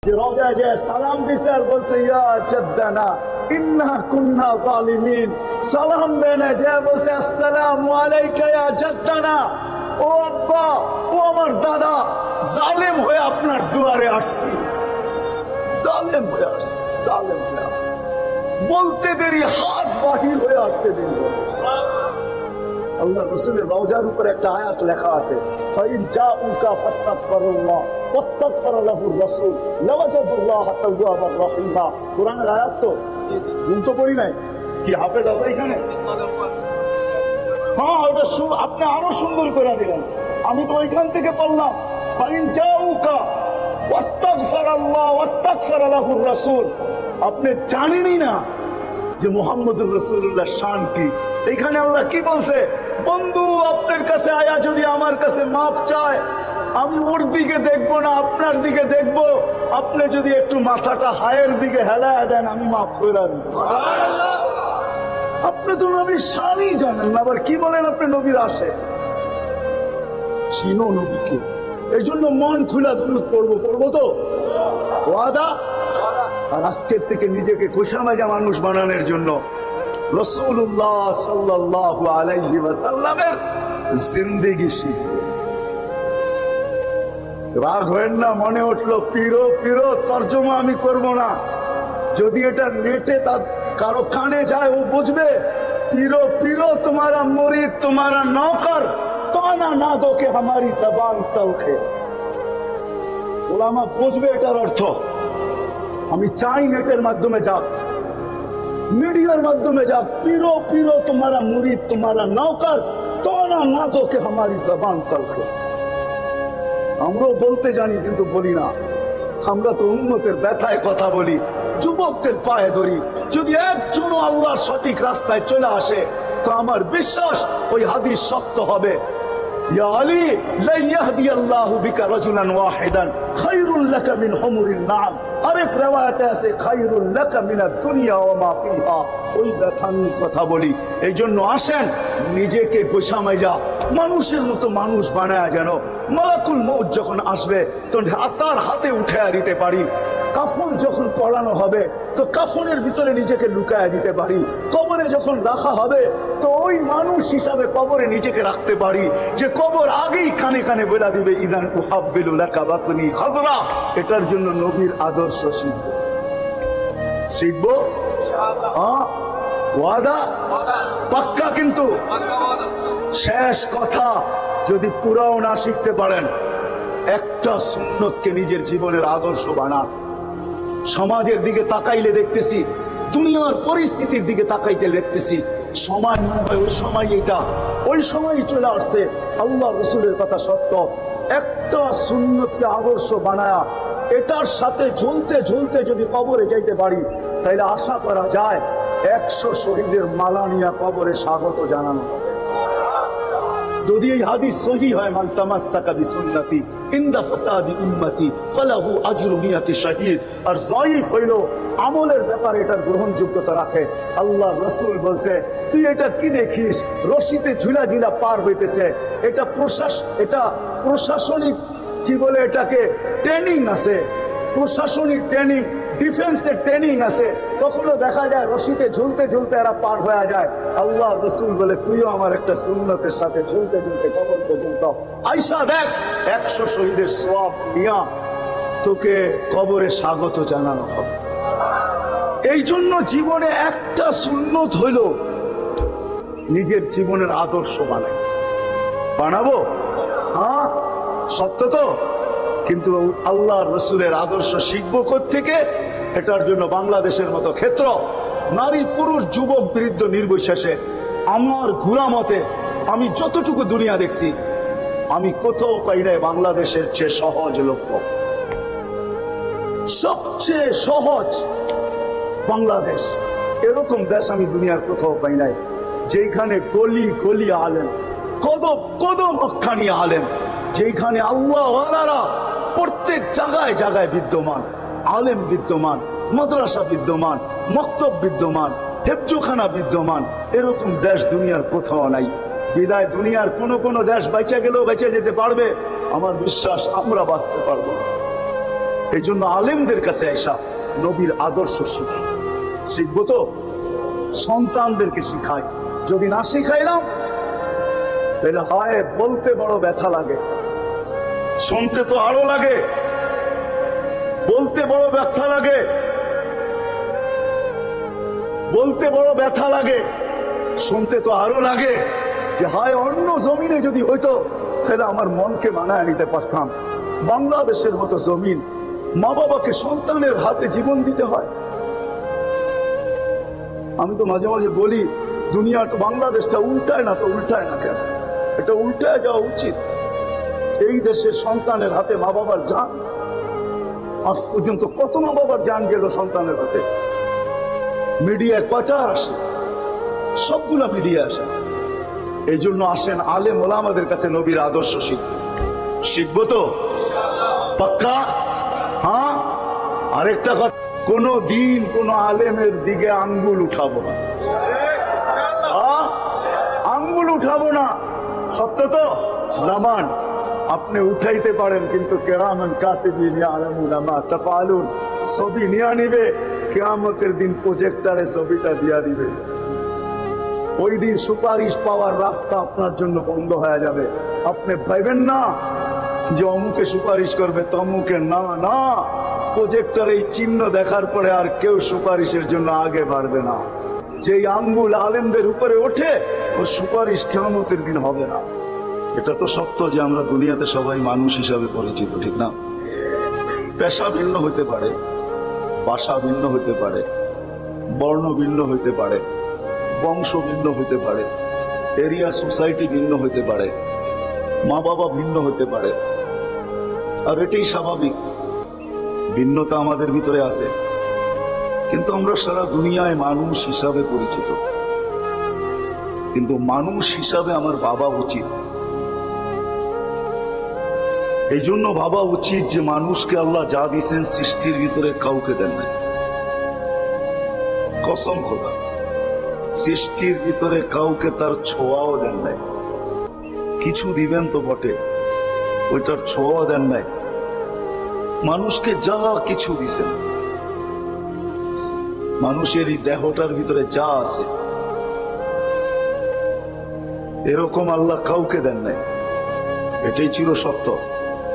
রওজায় যে সালাম দিছে আর বলছে ইয়া জাদ্দানা ইন্না কুন্না যালিমিন। সালাম দেন যে বলছে আসসালামু আলাইকা ইয়া জাদ্দানা, ও আব্বা, ও আমার দাদা, জালেম হয়ে আপনার দুয়ারে আসছি, জালেম হয়ে আসছি, জালেম হয়ে বলতে দেরি হাত বাহির হয়ে আসতে দেরি। আল্লাহ রাসূলের রওজার উপর একটা আয়াত লেখা আছে, ফাইন জাউকা ফাস্তাগফিরুল্লাহ ওয়াস্তাগফার লাহুর রাসূল লাওয়াজাদুল্লাহ তাওয়াবার রহিমা। কোরআনের আয়াত তো তো পড়ি নাই কি? হাফেজ আছে এখানে? হ্যাঁ, ওটা আপনি আরো সুন্দর করে দিলেন। আমি তো ওইখান থেকে পড়লাম, ফাইন জাউকা ওয়াস্তাগফিরুল্লাহ ওয়াস্তাগফার লাহুর রাসূল। আপনি জানেনই না যে মুহাম্মদুর রাসূলুল্লাহ শান কি। এখানে আল্লাহ কি বলছে? বন্ধু আপনার কাছে আয়া যদি আমার কাছে মাপ চায়, আমি ওর দিকে দেখবো না, আপনার দিকে দেখবো। আপনি যদি একটু মাথাটা হায়ের দিকে হেলায় দেন, আমি মাফ করে দিব। আপনি তো নবীর শানই জানেন না, আবার কি বলেন আপনি নবীর আসে? চিনো নবীকে, এই জন্য মন খুলা দুরূদ পড়বো তো ওয়াদা। আর আজকের থেকে নিজেকে খুশামাজা মানুষ বানানোর জন্য রাসূলুল্লাহ সাল্লাল্লাহু আলাইহি ওয়াসাল্লামের জিন্দেগি শিখব। রাগ হয় না, মনে উঠলো পিরো পিরো তর্জমা আমি করব না। যদি এটা নেটে তার কারো কানে যায়, ও বুঝবে পিরো পিরো তোমারা মুরিদ তোমারা নৌকর তানা না দোকে হামারি জবান তলখে। ওলামা বুঝবে এটার অর্থ। আমি চাই নেটের মাধ্যমে যাক, মিডিয়ার মাধ্যমে যাক, পিরো পিরো তোমারা মুরিদ তোমারা নৌকর তানা না দোকে হামারি জবান তলখে। আমরাও বলতে জানি কিন্তু বলি না। আমরা তো উম্মতের ব্যথায় কথা বলি, যুবকদের পায়ে ধরি। যদি একজনও আল্লাহর সঠিক রাস্তায় চলে আসে, তো আমার বিশ্বাস ওই হাদিস সত্য হবে। ইয়া আলী লা ইয়াহদিয়াল্লাহু বিকা রাজুলান ওয়াহিদান খায়রুল লাকা মিন হুমুরিন নাম। আরেক riwayate আছে খায়রুল লাকা মিনাদ দুনিয়া ওয়া মা ফিহা। ওই ব্যথার কথা বলি। এই জন্য আসেন নিজেকে গোছামাইজা মানুষের মতো মানুষ বানায়, যেন মালাকুল মউত যখন আসবে তখন তার হাতে উঠায়া দিতে পারি। কাফন যখন পড়ানো হবে তো কাফনের ভিতরে নিজেকে লুকায় দিতে পারি। কবরে যখন রাখা হবে তো ওই মানুষ হিসাবে কবরে নিজেকে রাখতে পারি, যে কবর আগেই কানে কানে বলে দিবে ইদান উহাব্বিলু লাকা বাতনি খাদরা। এটার জন্য নবীর আদর্শ শিখবো হ্যাঁ, ওয়াদা পাক্কা। কিন্তু শেষ কথা, যদি পুরাও না শিখতে পারেন, একটা সুন্নতকে নিজের জীবনের আদর্শ বানান। সমাজের দিকে তাকাইলে দেখতেছি, দুনিয়ার পরিস্থিতির দিকে তাকাইতে দেখতেছি, সময় ওই সময় এটা ওই সময় চলে আসছে। আল্লাহ রসুলের কথা সত্য। একটা সুন্নতকে আদর্শ বানায়া এটার সাথে ঝুলতে ঝুলতে যদি কবরে যাইতে পারি, তাইলে আশা করা যায় 100 শহীদের মালা নিয়ে কবরে স্বাগত জানানো হবে। যদি এই হাদিস সহিহ হয়, মান তামাসসাকা বিসুন্নতি ইনদা ফাসাদি উম্মতি ফালাহু আজরু মিয়াতি শাহীদ। আর যায়িফ হইল আমলের ব্যাপারে এটার গ্রহণযোগ্যতা রাখে। আল্লাহ রাসূল বলছে, তুই এটা কি দেখিস? রশিতে ঝুলা ঝুলা পার হইতেছে। এটা প্রশাসনিক কি বলে এটাকে ট্রেনিং আছে, প্রশাসনিক ট্রেনিং, ডিফেন্সের ট্রেনিং আছে। কখনো দেখা যায় রশিতে ঝুলতে ঝুলতে এরা পার হয়ে যায়। আল্লাহ রসুল বলে, তুইও আমার একটা সুন্নতের সাথে ঝুলতে ঝুলতে কবর পর্যন্ত আইসা দেখ, 100 শহীদের সওয়াব নিয়া তোকে কবরে স্বাগত জানানো হবে। এই জন্য জীবনে একটা সুন্নত হইল নিজের জীবনের আদর্শ বানাবো। হ্যাঁ, সত্য তো। কিন্তু আল্লাহ রসুলের আদর্শ শিখবো কোত্থেকে? এটার জন্য বাংলাদেশের মতো ক্ষেত্র, নারী পুরুষ যুবক বৃদ্ধ নির্বিশেষে, আমার ঘুরা মতে আমি যতটুকু দুনিয়া দেখছি, আমি কোথাও পাই নাই বাংলাদেশের চেয়ে সহজ লক্ষ্য। সবচেয়ে সহজ বাংলাদেশ। এরকম দেশ আমি দুনিয়ার কোথাও পাই নাই, যেখানে গলি গলি আলেম, কদম কদম অক্ষানি আলেম, যেখানে আল্লাহ ওয়ালারা প্রত্যেক জায়গায় জায়গায় বিদ্যমান, আলেম বিদ্যমান, মাদ্রাসা বিদ্যমান, মক্তব বিদ্যমান, হেফজোখানা বিদ্যমান। এরকম দেশ দুনিয়ার কোথাও নাই। বিদায় দুনিয়ার কোন দেশ বেঁচে গেলেও বেঁচে যেতে পারবে, আমার বিশ্বাস আমরা বাঁচতে পারবো না। এই জন্য আলেমদের কাছে এসা নবীর আদর্শ শিখি। শিখবো তো সন্তানদেরকে শিখাই। যদি না শিখাইলাম তাহলে হয় বলতে বড় ব্যথা লাগে, শুনতে তো আরো লাগে। বলতে বড় ব্যথা লাগে, বলতে বড় ব্যথা লাগে, শুনতে তো আরো লাগে যে হয় অন্য জমিনে যদি হইতো তাহলে আমার মনকে মানায় নিতে পারতাম। বাংলাদেশের মতো জমিন, মা বাবাকে সন্তানের হাতে জীবন দিতে হয়। আমি তো মাঝে মাঝে বলি দুনিয়া বাংলাদেশটা উল্টায় না তো উল্টায় না কেন? এটা উল্টায় যাওয়া উচিত। এই দেশের সন্তানের হাতে মা বাবার জান, আজ পর্যন্ত কত মা বাবার জান গেল সন্তানের হাতে। মিডিয়ায় কয়টা আসে? সবগুলা মিডিয়া আসে। এই জন্য আসেন আলেম ওলামাদের কাছে নবীর আদর্শ শিখবো। শিখবো তো পাক্কা? হ্যাঁ। আরেকটা কথা, কোন দিন কোন আলেমের দিকে আঙ্গুল উঠাবো না, আঙ্গুল উঠাবো না। সত্য তো? নামান আপনি উঠাইতে পারেন, কিন্তু কেরামান কাতিবিন ইয়ালামুনা মা তাফআলুন ছবি নিয়ে নিবে, কিয়ামতের দিন প্রজেক্টরে ছবিটা দিয়া দিবে। ওই দিন সুপারিশ পাওয়ার রাস্তা আপনার জন্য বন্ধ হয়ে যাবে। আপনি ভাইবেন না যে অমুকে সুপারিশ করবে তমুকে, না না, প্রজেক্টর এই চিহ্ন দেখার পরে আর কেউ সুপারিশের জন্য আগে বাড়বে না। যেই আঙ্গুল আলেমদের উপরে ওঠে ওর সুপারিশ কিয়ামতের দিন হবে না। এটা তো সত্য যে আমরা দুনিয়াতে সবাই মানুষ হিসাবে পরিচিত, ঠিক না? পেশা ভিন্ন হতে পারে, ভাষা ভিন্ন হতে পারে, বর্ণ ভিন্ন হতে পারে, বংশ ভিন্ন হতে পারে, এরিয়া সোসাইটি ভিন্ন হতে পারে, মা বাবা ভিন্ন হতে পারে, আর এটাই স্বাভাবিক। ভিন্নতা আমাদের ভিতরে আছে, কিন্তু আমরা সারা দুনিয়ায় মানুষ হিসাবে পরিচিত। কিন্তু মানুষ হিসাবে আমার ভাবা উচিত। এই জন্য ভাবা উচিত যে মানুষকে আল্লাহ যা দিয়েছেন সৃষ্টির ভিতরে কাউকে দেন নাই। কসম খোদা, সৃষ্টির ভিতরে কাউকে তার ছোঁয়াও দেন নাই। কিছু দিবেন তো বটে, ওইটার ছোঁয়াও দেন নাই। মানুষকে যা কিছু দিছেন, মানুষের এই দেহটার ভিতরে যা আছে এরকম আল্লাহ কাউকে দেন নাই। এটাই ছিল সত্য,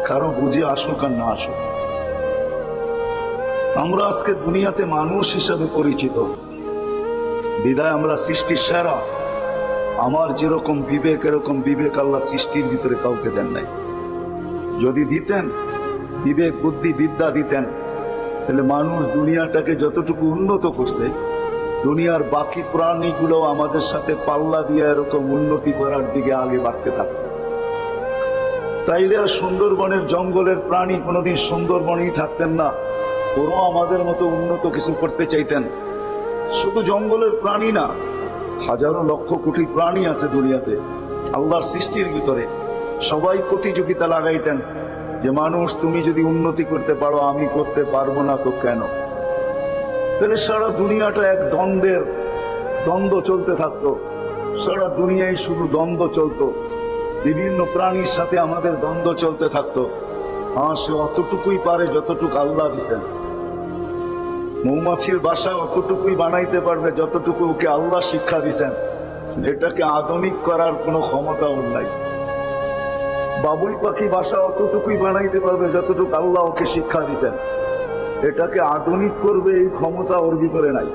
কারো বুঝে আসুক আর না আসুক। আমরা আজকে দুনিয়াতে মানুষ হিসাবে পরিচিত, বিদায় আমরা সৃষ্টির সেরা। আমার যেরকম বিবেক এরকম বিবেক আল্লাহ সৃষ্টির ভিতরে কাউকে দেন নাই। যদি দিতেন, বিবেক বুদ্ধি বিদ্যা দিতেন, তাহলে মানুষ দুনিয়াটাকে যতটুকু উন্নত করছে, দুনিয়ার বাকি প্রাণীগুলো আমাদের সাথে পাল্লা দিয়ে এরকম উন্নতি করার দিকে আগে বাড়তে থাকত। তাইলে আর সুন্দরবনের জঙ্গলের প্রাণী কোনোদিন সুন্দরবনেই থাকতেন না, ওরাও আমাদের মতো উন্নত কিছু করতে চাইতেন। শুধু জঙ্গলের প্রাণী না, হাজারো লক্ষ কোটি প্রাণী আছে দুনিয়াতে আল্লাহর সৃষ্টির ভিতরে। সবাই প্রতিযোগিতা লাগাইতেন যে মানুষ তুমি যদি উন্নতি করতে পারো, আমি করতে পারবো না, তো কেন? তাহলে সারা দুনিয়াটা এক দ্বন্দ্ব চলতে থাকতো। সারা দুনিয়ায় শুধু দ্বন্দ্ব চলতো, বিভিন্ন প্রাণীর সাথে আমাদের দ্বন্দ্ব চলতে থাকতো। হ্যাঁ, সে অতটুকুই পারে যতটুকু আল্লাহ দিছেন। মৌমাছির বাসা অতটুকুই বানাইতে পারবে যতটুকু ওকে আল্লাহ শিক্ষা দিছেন। এটাকে আধুনিক করার কোনো ক্ষমতা ওর নাই। বাবুই পাখি বাসা অতটুকুই বানাইতে পারবে যতটুকু আল্লাহ ওকে শিক্ষা দিছেন। এটাকে আধুনিক করবে এই ক্ষমতা ওর ভিতরে নাই।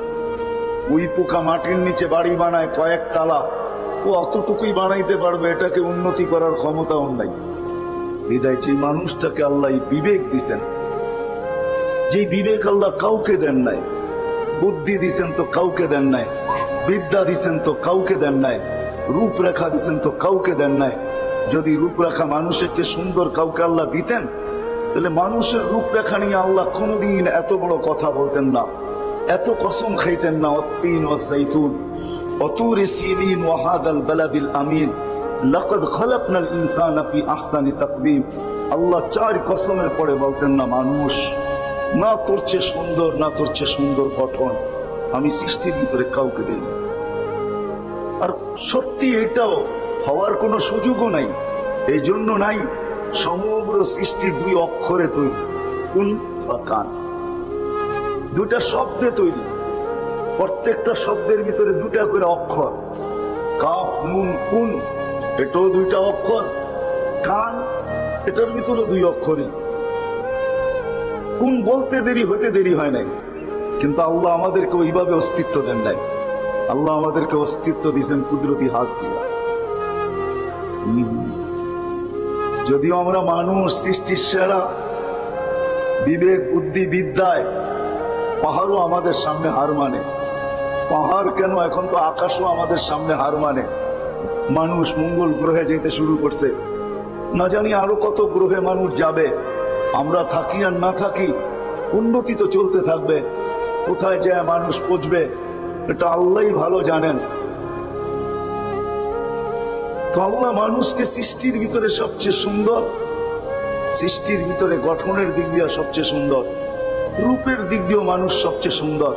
উই পোকা মাটির নিচে বাড়ি বানায় কয়েক তালা, ও অতটুকুই বানাইতে পারবে, এটাকে উন্নতি করার ক্ষমতা ওর নাই। বিদায় যে মানুষটাকে আল্লাহ বিবেক দিছেন, যে বিবেক আল্লাহ কাউকে দেন নাই, বুদ্ধি দিছেন তো কাউকে দেন নাই, বিদ্যা দিছেন তো কাউকে দেন নাই, রূপরেখা দিছেন তো কাউকে দেন নাই। যদি রূপরেখা মানুষেরকে সুন্দর কাউকে আল্লাহ দিতেন, তাহলে মানুষের রূপরেখা নিয়ে আল্লাহ কোনোদিন এত বড় কথা বলতেন না, এত কসম খাইতেন না। অত্তিন ওয়াস-সাইতুন ওয়াতুরি সিনিন ওয়া হাদাল বালাদিল আমিন লাকাদ খালাকনাল ইনসানা ফি আহসানি তাকবীম। আল্লাহ চার কসমের পরে বলতেন না, মানুষ না তোর চেয়ে সুন্দর, না তোর চেয়ে সুন্দর গঠন আমি সৃষ্টির ভিতরে কাউকে দিই। আর সত্যি এটাও হওয়ার কোনো সুযোগও নাই। এই জন্য নাই, সমগ্র সৃষ্টি দুই অক্ষরে তৈরি। কোন ফাকান। দুটা শব্দে তৈরি, প্রত্যেকটা শব্দের ভিতরে দুটা করে অক্ষর, কাফ নুন কুন, এটাও দুইটা অক্ষর, কান এটার ভিতরে দুই অক্ষরই। কুন বলতে দেরি হতে দেরি হয় নাই, কিন্তু আল্লাহ আমাদেরকে ওইভাবে অস্তিত্ব দেন নাই। আল্লাহ আমাদেরকে অস্তিত্ব দিয়েছেন কুদরতি হাত দিয়ে। যদিও আমরা মানুষ সৃষ্টির সেরা, বিবেক বুদ্ধি বিদ্যায় পাহাড়ও আমাদের সামনে হার মানে। পাহাড় কেন, এখন তো আকাশও আমাদের সামনে হার মানে। মানুষ মঙ্গল গ্রহে যেতে শুরু করছে, না জানি আরো কত গ্রহে মানুষ যাবে। আমরা থাকি আর না থাকি, উন্নতি তো চলতে থাকবে। কোথায় যায় মানুষ পৌঁছবে এটা আল্লাহই ভালো জানেন। তো আল্লাহ মানুষকে সৃষ্টির ভিতরে সবচেয়ে সুন্দর, সৃষ্টির ভিতরে গঠনের দিক দিয়ে সবচেয়ে সুন্দর, রূপের দিক দিয়েও মানুষ সবচেয়ে সুন্দর,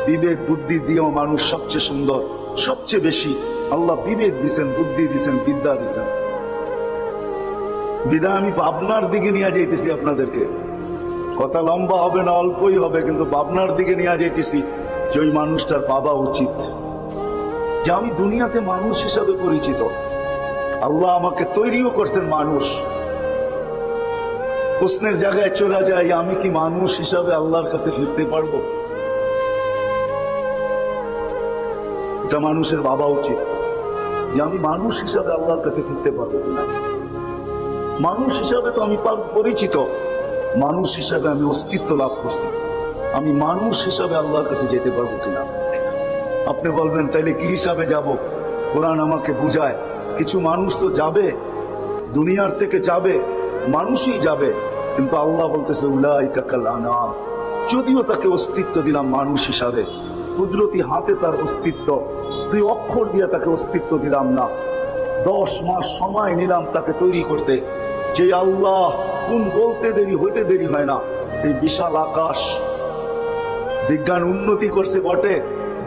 বিবেক বুদ্ধি দিয়েও মানুষ সবচেয়ে সুন্দর। সবচেয়ে বেশি আল্লাহ বিবেক দিছেন, বুদ্ধি দিছেন, বিদ্যা দিছেন। বিদা আমি ভাবনার দিকে নিয়ে যাইতেছি আপনাদেরকে। কথা লম্বা হবে না, অল্পই হবে, কিন্তু ভাবনার দিকে নিয়ে যাইতেছি যে ওই মানুষটার পাওয়া উচিত যে আমি দুনিয়াতে মানুষ হিসাবে পরিচিত। আল্লাহ আমাকে তৈরিও করছেন মানুষ। প্রশ্নের জায়গায় চলে যায়, আমি কি মানুষ হিসাবে আল্লাহর কাছে ফিরতে পারবো? এটা মানুষের ভাবা উচিত যে আমি মানুষ হিসাবে আল্লাহর কাছে ফিরতে পারবো কিনা। মানুষ হিসাবে তো আমি পরিচিত, মানুষ হিসাবে আমি অস্তিত্ব লাভ করছি, আমি মানুষ হিসাবে আল্লাহর কাছে যেতে পারবো কিনা। আপনি বলবেন তাইলে কি হিসাবে যাব? কোরআন আমাকে বুঝায় কিছু মানুষ তো যাবে, দুনিয়ার থেকে যাবে, মানুষই যাবে, কিন্তু আল্লাহ বলতেছে উলাইকা কাল আনাম। যদিও তাকে অস্তিত্ব দিলাম মানুষ হিসাবে, কুদরতি হাতে তার অস্তিত্ব, দুই অক্ষর দিয়ে তাকে অস্তিত্ব দিলাম না। 10 মাস সময় নিলাম তাকে তৈরি করতে। যে আল্লাহ কোন বলতে দেরি হইতে দেরি হয় না। এই বিশাল আকাশ, বিজ্ঞান উন্নতি করছে বটে,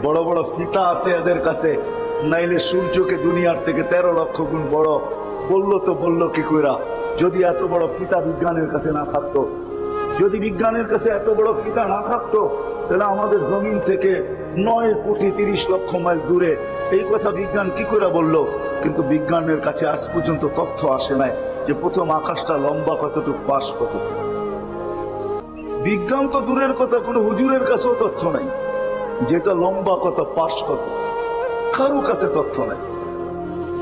বড় বড় ফিতা আছে এদের কাছে, নাইলে সূর্যকে দুনিয়ার থেকে 13 লক্ষ গুণ বড়। বললো তো বললো কি কইরা, যদি এত বড় ফিতা বিজ্ঞানের কাছে না থাকতো, যদি বিজ্ঞানের কাছে এত বড় ফিতা না থাকতো, তাহলে আমাদের জমিন থেকে 9 কোটি 30 লক্ষ মাইল দূরে। এই কথা বিজ্ঞান কি করে বললো? কিন্তু বিজ্ঞানের কাছে আজ পর্যন্ত তথ্য আসে নাই যে প্রথম আকাশটা লম্বা কতটুকু, পাশ কতটুকু। বিজ্ঞান তো দূরের কথা, কোনো হুজুরের কাছেও তথ্য নাই যেটা লম্বা কত, পাশ কত, কারো কাছে তথ্য নাই।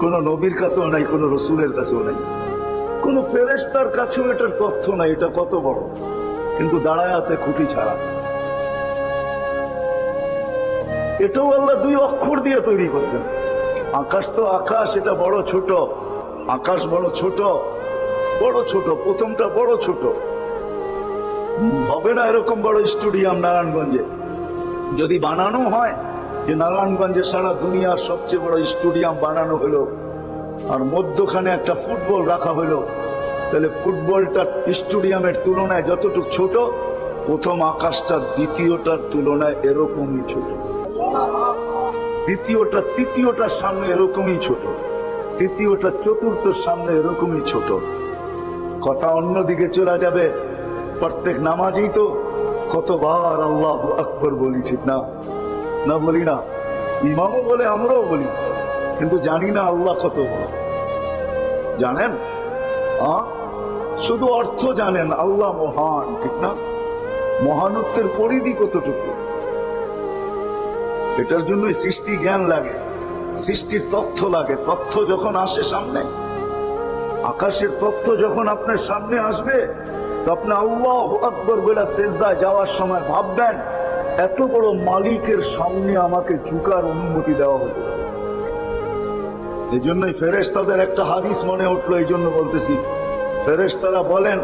কোন নবীর কাছেও নাই, কোন রসুলের কাছেও নাই, কোন ফেরেশতার কাছেও এটার তথ্য নাই এটা কত বড়। কিন্তু দাঁড়ায় আছে খুঁটি ছাড়া। এটাও আল্লাহ দুই অক্ষর দিয়ে তৈরি করছেন। আকাশ তো আকাশ, এটা বড় ছোট, আকাশ বড় ছোট, বড় ছোট, প্রথমটা বড় ছোট। হবে না এরকম বড় স্টেডিয়াম নারায়ণগঞ্জে। যদি বানানো হয় যে নারায়ণগঞ্জে সারা দুনিয়ার সবচেয়ে বড় স্টেডিয়াম বানানো হলো, আর মধ্যখানে একটা ফুটবল রাখা হলো, তাহলে ফুটবলটা স্টেডিয়ামের তুলনায় যতটুকু ছোট, প্রথম আকাশটা দ্বিতীয়টার তুলনায় এরকমই ছোট, দ্বিতীয়টা তৃতীয়টার সামনে এরকমই ছোট, তৃতীয়টা চতুর্থর সামনে এরকমই ছোট। কথা অন্যদিকে চলে যাবে। প্রত্যেক নামাজি তো কতবার আল্লাহু আকবার বলি, ঠিক না? না বলি না? ইমামও বলে, আমরাও বলি, কিন্তু জানি না আল্লাহ কত বড়। জানেন? শুধু অর্থ জানেন, আল্লাহ মহান, ঠিক না? মহানত্বের পরিধি কতটুকু, এটার জন্য সৃষ্টি জ্ঞান লাগে, সৃষ্টির তথ্য লাগে। তথ্য যখন আসে সামনে, আকাশের তথ্য যখন আপনার সামনে আসবে, তো আপনি আল্লাহু আকবার বলে সেজদায় যাওয়ার সময় ভাববেন, এত বড় মালিকের সামনে আমাকে ঝুঁকার অনুমতি দেওয়া হয়েছে। এই জন্যই ফেরেশতাদের একটা হাদিস মনে উঠলো, এই জন্য বলতেছি। ফেরেশতারা বলেন,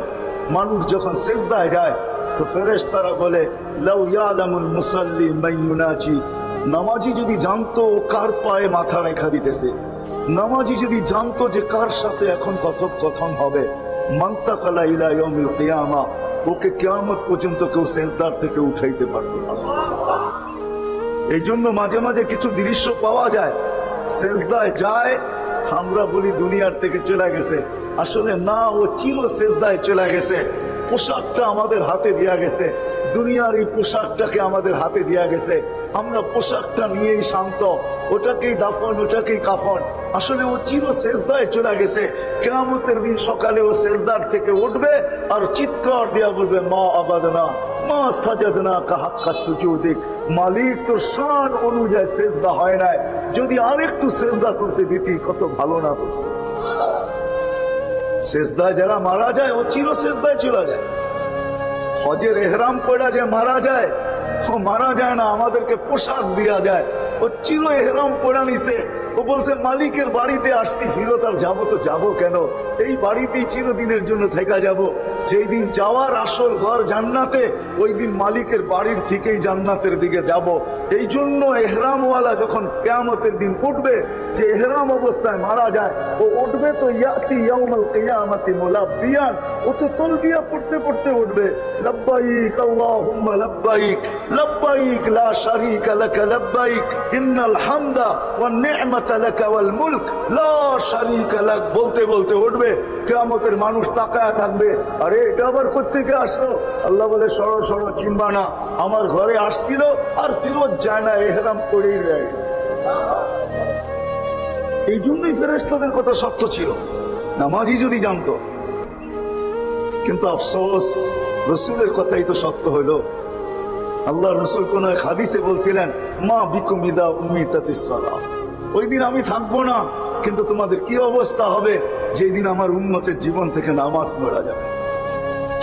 মানুষ যখন সেজদায় যায় তো ফেরেশতারা বলে, লাউ ইয়ালামুল মুসাল্লি মান ইউনাজি। নামাজি যদি জানতো কার পায়ে মাথা রেখা দিতেছে, নামাজি যদি জানতো যে কার সাথে এখন কথোপকথন হবে, মান্তাকালা ইলা ইয়াউমিল কিয়ামা, ওকে কিয়ামত পর্যন্ত কেউ সেজদার থেকে উঠাইতে পারবে না। এই জন্য মাঝে মাঝে কিছু দৃশ্য পাওয়া যায়, সেজদায় যায়, আমরা বলি দুনিয়ার থেকে চলে গেছে, আসলে না, ও চির সেজদায় চলে গেছে। পোশাকটা আমাদের হাতে দেয়া গেছে, দুনিয়ার এই পোশাকটাকে আমাদের হাতে দেয়া গেছে, আমরা পোশাকটা নিয়েই শান্ত, ওটাকেই দাফন, ওটাকেই কাফন। আসলে ও চির সেজদায় চলে গেছে। কিয়ামতের দিন সকালে ও সেজদার থেকে উঠবে আর চিৎকার দিয়া বলবে, মা আবাদনা মা সাজাদনা কা হাক্কা সুজুদিক, মালিক তোর শান অনুযায়ী সেজদা হয় নাই, যদি আরেকটু সেজদা করতে দিতি কত ভালো না হতো। সেজদায় যারা মারা যায় ও চির সেজদায় চলে যায়। হজের এহরাম পড়া যে মারা যায়, ও মারা যায় না, আমাদেরকে পোশাক দেওয়া যায়। ও চির এহরাম পড়া নিছে, ও বলছে মালিকের বাড়িতে আসছি, ফিরত আর যাবো তো যাবো কেন, এই বাড়িতেই চিরদিনের জন্য থেকে যাব। যেই দিন যাওয়ার আসল ঘর জান্নাতে, ওই দিন মালিকের বাড়ির থেকেই জান্নাতের দিকে যাব। এই জন্য এহরামওয়ালা যখন কিয়ামতের দিন উঠবে, যে এহরাম অবস্থায় মারা যায়, ও উঠবে তো ইয়াতি ইয়াউমুল কিয়ামতি মুলাব্বিয়ান, ও তো তালবিয়া পড়তে পড়তে উঠবে, লব্বাইক আল্লাহুম্মা লব্বাইক লব্বাইক লা শারীকা লাক লব্বাইক ইন্নাল হামদা ওয়ান নি'মাতা লাক ওয়াল মুলক লা শারীকা লাক, বলতে বলতে উঠবে। কিয়ামতের মানুষ তাকায় থাকবে, আরে এটা আবার কোত্থেকে আসলো? আল্লাহ বলে, সরো সরো, চিনবা না, আমার ঘরে আসছিল আর ফিরত যায় না, এহরাম করেই রয়ে গেছে। এই জন্যই ফেরেশতাদের কথা সত্য ছিল, নামাজি যদি জানতো। কিন্তু আফসোস, রসুলের কথাই তো সত্য হইলো। আল্লাহ রসুল কোন এক হাদিসে বলছিলেন, মা বিকুম ইদা উমিতাতিস সালাহ, ওই দিন আমি থাকবো না, কিন্তু তোমাদের কি অবস্থা হবে যেই দিন আমার উম্মতের জীবন থেকে নামাজ পড়া যাবে।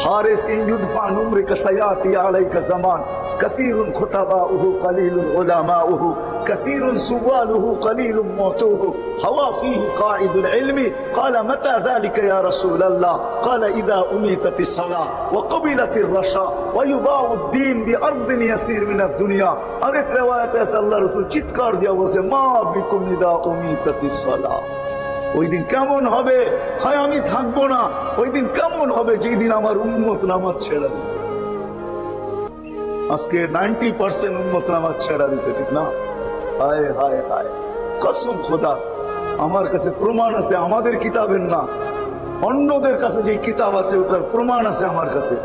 হারিস ইউদফা নুমরিকা সায়াতি আলাইকা জামান কাসীরুন খুতাবাউহু কলিলুন উলামাউহু কাসীরুন সুওয়ালুহু কলিলুন মাউতুহু হাওয়া ফীহি কাঈদুল ইলমি ক্বালা মাতা যালিকা ইয়া রাসূলুল্লাহ ক্বালা ইযা উমিতাতিস সালাহ ওয়া ক্বাবিলাতির রাশা ওয়া ইউবাউদ দ্বীন বিআরদিন ইয়াসীর মিনাদ দুনিয়া। আরেক riwayate আছে আল্লাহর রাসূল চিৎকার দিয়ে বলছে, মা বিকুম ইযা উমিতাতিস সালাহ, ওই দিন কেমন হবে, হয় আমি থাকবো না, ওই দিন কেমন হবে যেই দিন আমার উম্মত নামাজ ছেড়ে দিবে। আজকে 90% উম্মত নামাজ ছেড়ে দিছে, ঠিক না? হায় হায় হায়, কসম খোদা, আমার কাছে প্রমাণ আছে, আমাদের কিতাবের না, অন্যদের কাছে যে কিতাব আছে ওটার প্রমাণ আছে আমার কাছে।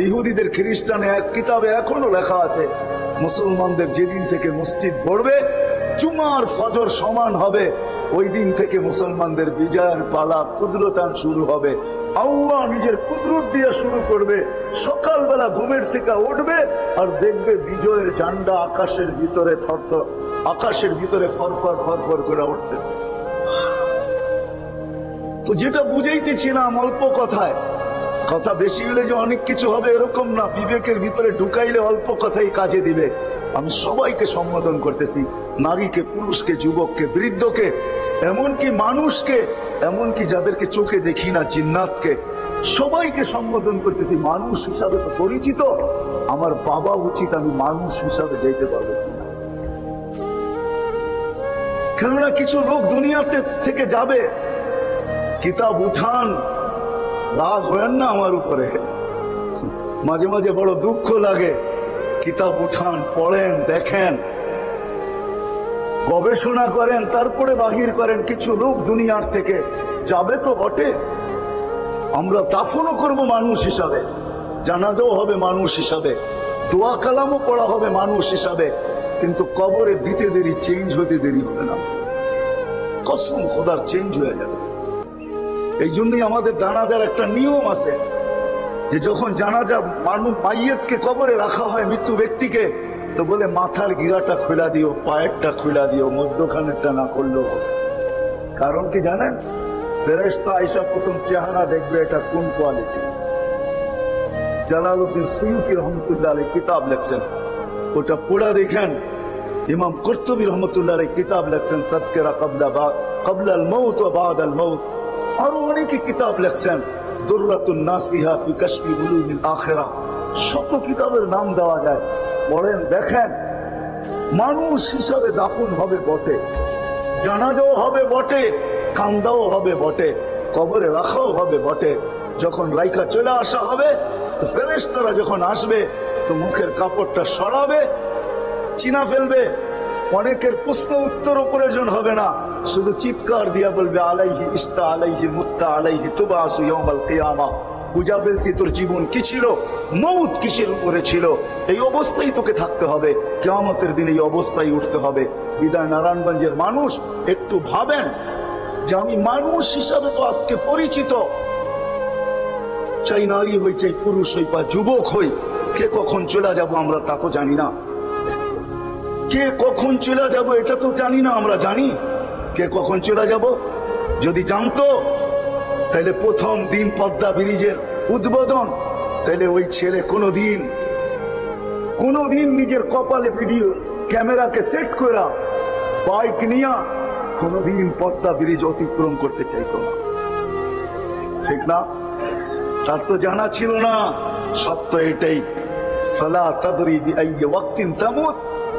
ইহুদিদের খ্রিস্টানে এক কিতাবে এখনো লেখা আছে, মুসলমানদের যেদিন থেকে মসজিদ পড়বে জুমার ফজর সমান হবে, ওই দিন থেকে মুসলমানদের বিজয়ের পালা কুদরতান শুরু হবে। আল্লাহ নিজের কুদরত দিয়ে শুরু করবে। সকালবেলা ঘুমের থেকে উঠবে আর দেখবে বিজয়ের ঝান্ডা আকাশের ভিতরে থরথর, আকাশের ভিতরে ফরফর ফরফর করে উঠতেছে। তো যেটা বুঝাইতেছিলাম অল্প কথায়, কথা বেশি হলে যে অনেক কিছু হবে এরকম না, বিবেকের ভিতরে ঢুকাইলে অল্প কথাই কাজে দিবে। আমি সবাইকে সম্বোধন করতেছি, নারীকে, পুরুষকে, যুবককে, বৃদ্ধকে, এমনকি মানুষকে, এমনকি যাদেরকে চোখে দেখি না, জিন্নাতকে, সবাইকে সম্বোধন করতেছি। মানুষ হিসাবে তো পরিচিত, আমার বাবা উচিত আমি মানুষ হিসাবে যেতে পারবো কিনা। কেননা কিছু লোক দুনিয়াতে থেকে যাবে, কিতাব উঠান, রাগ হয়েন না আমার উপরে, মাঝে মাঝে বড় দুঃখ লাগে। কিতাব উঠান, পড়েন, দেখেন, গবেষণা করেন, তারপরে বাহির করেন। কিছু লোক দুনিয়ার থেকে যাবে তো বটে, আমরা দাফনও করব মানুষ হিসাবে, জানাজাও হবে মানুষ হিসাবে, দোয়া কালামও পড়া হবে মানুষ হিসাবে, কিন্তু কবরে দিতে দেরি, চেঞ্জ হতে দেরি হবে না, কসম খোদার চেঞ্জ হয়ে যাবে। এই জন্যই আমাদের জানাজার একটা নিয়ম আছে, যে যখন জানাজা মানুষ মাইয়েতকে কবরে রাখা হয়, মৃত্যু ব্যক্তিকে, তো বলে মাথার গিরাটা খুলা দিও, পায়েরটা খুলা দিও, মধ্যখানেরটা না করলেও হবে। কারণ কি জানেন? ফেরেশতা আয়েশা প্রথম চেহারা দেখবে এটা কোন কোয়ালিটি। জালালউদ্দিন সুয়ুতী রহমতুল্লাহ আলাইহি কিতাব লেখছেন, ওটা পড়া দেখেন। ইমাম কুরতুবী রহমতুল্লাহ আলাইহি কিতাব লেখছেন তাযকিরা ক্বাবলাল মাউত ওয়া বা'দাল মাউত। আরো অনেকে কিতাব লেখছেন, দুররাতুন নাসিহা ফি কাশফি উলুমিল আখিরাহ। শত কিতাবের নাম দেওয়া যায়, পড়েন, দেখেন। মানুষ হিসাবে দাফন হবে বটে, জানাজাও হবে বটে, কান্দাও হবে বটে, কবরে রাখাও হবে বটে। যখন রাইখা চলে আসা হবে, তো ফেরেশতারা যখন আসবে, তো মুখের কাপড়টা সরাবে, চিনা ফেলবে। অনেকের প্রশ্ন উত্তরও প্রয়োজন হবে না, শুধু চিৎকার দিয়া বলবে, আলাইহি ইস্তা আলাইহি মুত্তা আলাইহি তুবাসু ইয়াউমাল কিয়ামা। বুঝা ফেলছি তোর জীবন কি ছিল, মউত কিসের উপরে ছিল। এই অবস্থায় তোকে থাকতে হবে, কিয়ামতের দিন এই অবস্থায় উঠতে হবে। বিদায় নারায়ণগঞ্জের মানুষ একটু ভাবেন যে আমি মানুষ হিসাবে তো আজকে পরিচিত, চাই নারী হই, চাই পুরুষ হই বা যুবক হই, কে কখন চলে যাব আমরা তা তো জানি না। কে কখন চলে যাব এটা তো জানি না। আমরা জানি কে কখন চলে যাব? যদি জানতো তাহলে প্রথম দিন পদ্মা ব্রিজের উদ্বোধন, তাহলে ওই ছেলে কোনোদিন নিজের কপালে ভিডিও ক্যামেরাকে সেট করা বাইক নিয়ে কোনোদিন পদ্মা ব্রিজ অতিক্রম করতে চাইতো না, ঠিক না? তার তো জানা ছিল না। সত্য এটাই, ফালা তাদরি বিআইয়ি ওয়াক্তিন তামুত,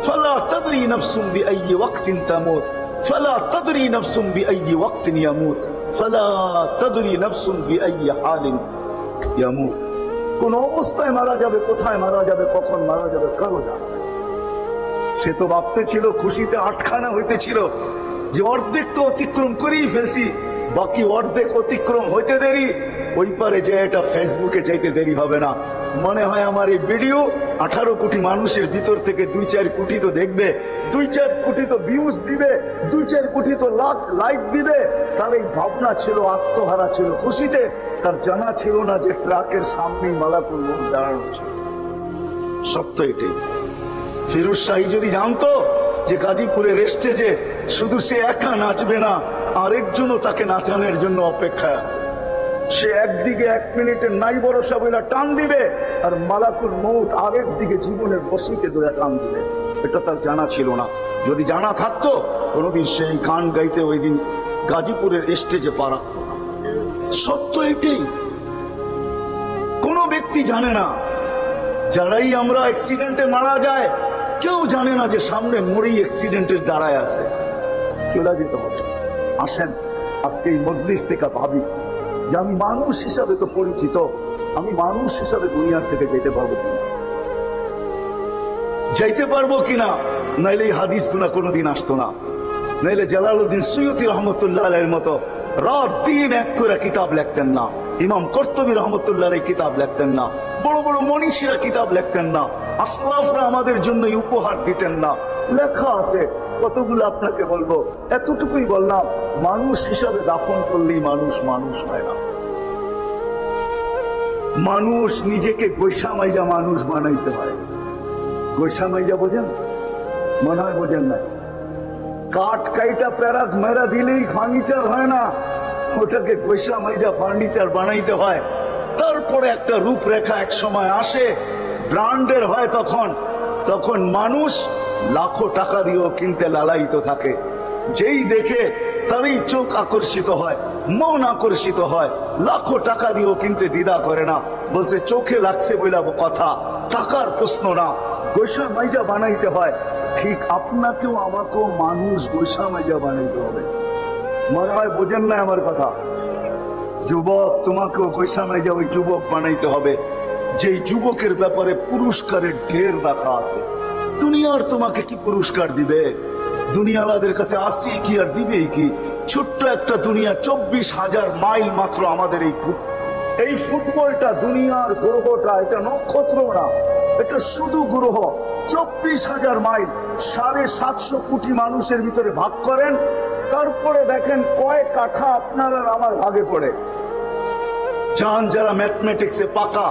ফালা তাদরি নাফসুন বিআইয়ি ওয়াক্তিন তামুত, ফালা তাদরি নাফসুন বিআইয়ি ওয়াক্তিন ইয়ামুত, ফালা তাদরি নাফসুন বিআইয়ি হালিন ইয়ামুত। কোন অবস্থায় মারা যাবে, কোথায় মারা যাবে, কখন মারা যাবে, কারো জানা। সে তো ভাবতে ছিল, খুশিতে আটখানা হইতেছিল যে অর্ধেক তো অতিক্রম করেই ফেলছি, বাকি অর্ধেক অতিক্রম হইতে দেরি, ওই পারে যে এটা ফেসবুকে যাইতে দেরি হবে না। মনে হয় আমার এই ভিডিও 18 কোটি মানুষের ভিতর থেকে 2-4 কোটি তো দেখবে, 2-4 কোটি তো ভিউজ দিবে, 2-4 কোটি তো লাইক দিবে। তার এই ভাবনা ছিল, আত্মহারা ছিল খুশিতে। তার জানা ছিল না যে ট্রাকের সামনেই মালাকুল মউত দাঁড়ানো ছিল। সত্য এটাই। ফিরোজ শাহী যদি জানতো যে গাজীপুরের স্টেজে শুধু সে একা নাচবে না, আরেকজনও তাকে নাচানোর জন্য অপেক্ষায় আছে, সে একদিকে 1 মিনিটের নাই ভরসা বইলা টান দিবে, আর মালাকুল মউত আরেক দিকে জীবনের বসিতে ধরে টান দিবে। এটা তার জানা ছিল না। যদি জানা থাকতো কোনোদিন সেই গান গাইতে ওই দিন গাজীপুরের স্টেজে পা রাখতো না। সত্য এটাই। কোন ব্যক্তি জানে না, যারাই আমরা অ্যাক্সিডেন্টে মারা যায় কেউ জানে না যে সামনে মরেই অ্যাক্সিডেন্টের দাঁড়ায় আছে। চলে যেতে হবে। আসেন আজকে এই মজলিস থেকে ভাবি যে আমি মানুষ হিসাবে তো পরিচিত, আমি মানুষ হিসাবে দুনিয়ার থেকে যেতে পারবো কিনা, যাইতে পারবো কিনা। নাইলে এই হাদিস গুলা কোনোদিন আসতো না। নাইলে জালালউদ্দিন সুয়ুতী রহমতুল্লাহ আলাইহির মতো রাত দিন এক করে কিতাব লিখতেন না, ইমাম কর্তুবী রহমতুল্লাহ আলাইহি কিতাব লিখতেন না, বড় বড় মনীষীরা কিতাব লিখতেন না, আসলাফরা আমাদের জন্য উপহার দিতেন না। লেখা আছে কতগুলো আপনাকে বলবো, এতটুকুই বললাম। মানুষ হিসাবে দাফন করলেই মানুষ মানুষ হয় না। মানুষ নিজেকে গৈসা মাইজা মানুষ বানাইতে হয়। গৈসা মাইজা বোঝেন? মনে হয় বোঝেন না। কাঠ কাইটা প্যারাক মেরা দিলেই ফার্নিচার হয় না, ওটাকে গৈসা মাইজা ফার্নিচার বানাইতে হয়। তারপরে একটা রূপরেখা এক সময় আসে, ব্র্যান্ডের হয়। তখন মানুষ লাখো টাকা দিয়েও কিনতে লালায়িত থাকে। যেই দেখে তারই চোখ আকর্ষিত হয়, মন আকর্ষিত হয়। লাখো টাকা দিয়েও কিনতে দ্বিধা করে না, বলছে চোখে লাগছে বইলাবো কথা, টাকার প্রশ্ন না। গৈসা মাইজা বানাইতে হয়। ঠিক আপনাকেও আমাকেও মানুষ গৈসা মাইজা বানাইতে হবে। মনে হয় বোঝেন না আমার কথা। যুবক, তোমাকেও গৈসা মাইজা ওই যুবক বানাইতে হবে যেই যুবকের ব্যাপারে পুরস্কারের ঢের রাখা আছে। দুনিয়ার তোমাকে কি পুরস্কার দিবে? দুনিয়ালাদের কাছে আসি কি আর দিবে কি? ছোট্ট একটা দুনিয়া, 24,000 মাইল মাত্র আমাদের এই ফুটবলটা, দুনিয়ার গ্রহটা, এটা নক্ষত্র না, এটা শুধু গ্রহ। 24,000 মাইল 750 কোটি মানুষের ভিতরে ভাগ করেন, তারপরে দেখেন কয় কাঠা আপনার আর আমার ভাগে পড়ে। জান যারা ম্যাথমেটিক্সে পাকা,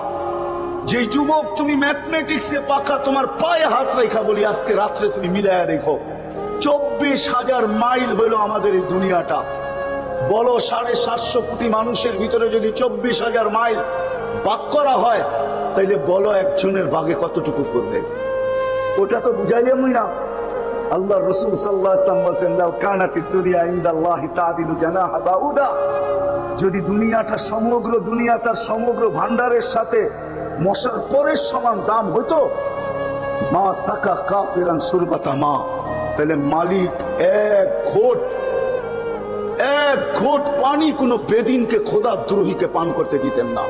যে যুবক তুমি ম্যাথমেটিক্সে পাকা, তোমার পায়ে হাত রেখা বলি আজকে রাত্রে তুমি মিলায়া দেখো, 24,000 মাইল হইল আমাদের এই দুনিয়াটা। বলো 750 কোটি মানুষের ভিতরে যদি 24,000 মাইল ভাগ করা হয়, তাইলে বলো একজনের ভাগে কতটুকু করবে? ওটা তো বুঝাইলামই না। আল্লাহ রাসূল সাল্লাল্লাহু আলাইহি ওয়াসাল্লাম বলেন, লাউ কানাতিদ দুনিয়া ইনদাল্লাহি তাদিলু জানাহা বাউদা, যদি দুনিয়াটা, সমগ্র দুনিয়া তার সমগ্র ভান্ডারের সাথে মশার পরের সমান দাম হইতো, মা সাকা কাফিরান সুরবাতা মা, তাহলে মালিক এক ঘোট পানি কোনো বেদিনকে, খোদা দ্রোহীকে পান করতে দিতেন না।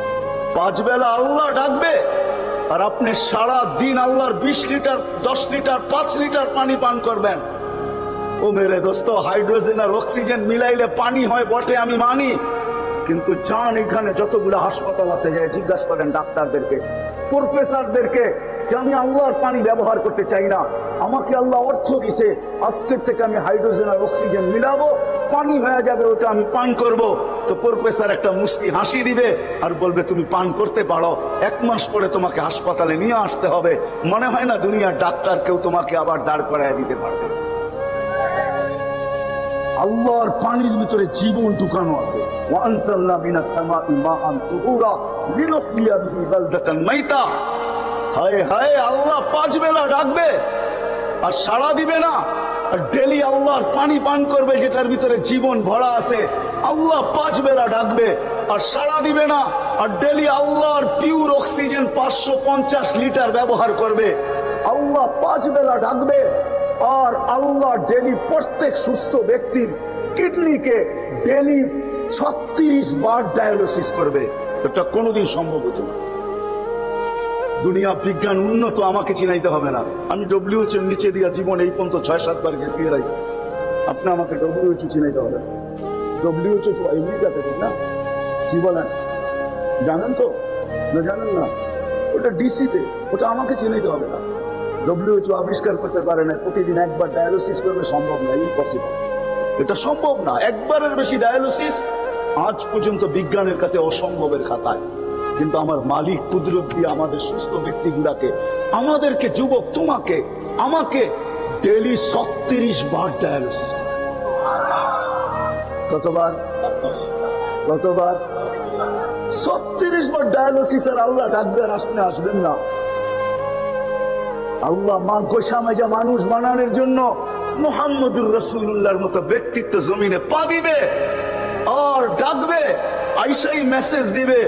5 বেলা আল্লাহ ডাকবে আর আপনি সারা দিন আল্লাহর 20 লিটার 10 লিটার 5 লিটার পানি পান করবেন। ও মেরে দোস্ত, হাইড্রোজেন আর অক্সিজেন মিলাইলে পানি হয় বটে, আমি মানি, কিন্তু চান এখানে যতগুলো হাসপাতাল আছে যে জিজ্ঞাসা করেন ডাক্তারদেরকে, প্রফেসরদেরকে যে আমি আল্লাহর পানি ব্যবহার করতে চাই না, আমাকে আল্লাহ অর্থ দিছে, আজকের থেকে আমি হাইড্রোজেন আর অক্সিজেন মিলাবো, পানি হয়ে যাবে, ওটা আমি পান করব। তো প্রফেসর একটা মুস্কি হাসি দিবে আর বলবে তুমি পান করতে পারো, 1 মাস পরে তোমাকে হাসপাতালে নিয়ে আসতে হবে। মনে হয় না দুনিয়ার ডাক্তার কেউ তোমাকে আবার দাঁড় করায় দিতে পারবে। আল্লাহর পানির ভিতরে জীবন ঢুকানো আছে। ওয়ানসালনা মিনাস সামাই মাআন তুহুরা লিনুহইয়া বিহি বালদাতান মাইতা। হায় হায়, আল্লাহ 5 বেলা ডাকবে আর সাড়া দিবে না, আর ডেলি আল্লাহর পানি পান করবে যেটার ভিতরে জীবন ভরা আছে। আল্লাহ 5 বেলা ডাকবে আর সাড়া দিবে না, আর ডেলি আল্লাহর পিওর অক্সিজেন 550 লিটার ব্যবহার করবে। আল্লাহ 5 বেলা ডাকবে আর আল্লাহ ডেলি প্রত্যেক সুস্থ ব্যক্তির কিডনিকে ডেলি 36 বার ডায়ালিসিস করবে। এটা কোনোদিন সম্ভব হতো না। দুনিয়া বিজ্ঞান উন্নত, আমাকে চিনাইতে হবে না। আমি WHO নিচে দিয়া জীবন এই পর্যন্ত 6-7 বার গেছি এরাইছি। আপনি আমাকে WHO চিনাইতে হবে। WHO তো আমেরিকাতে, ঠিক না? কি বলেন, জানেন তো না? জানেন না? ওটা ডিসিতে, ওটা আমাকে চিনাইতে হবে না। WHO আবিষ্কার করতে পারে না প্রতিদিন একবার ডায়ালিসিস করবে, সম্ভব না, ইম্পসিবল। এটা সম্ভব না। একবারের বেশি ডায়ালিসিস আজ পর্যন্ত বিজ্ঞানের কাছে অসম্ভবের খাতায়। কিন্তু আমার মালিক কুদরত দিয়ে আমাদের সুস্থ ব্যক্তিগুলাকে, আমাদেরকে, যুবক, তোমাকে, আমাকে ডেলি 36 বার ডায়ালিসিস। কতবার? 36 বার ডায়ালিসিস। আর আল্লাহ ডাকবেন, আসবেন না। আল্লাহ গোসামেজা মানুষ বানানোর জন্য মুহাম্মদুর রাসূলুল্লাহর মতো ব্যক্তিত্ব জমিনে পা দিবে আর ডাকবে, আইসাই মেসেজ দিবে,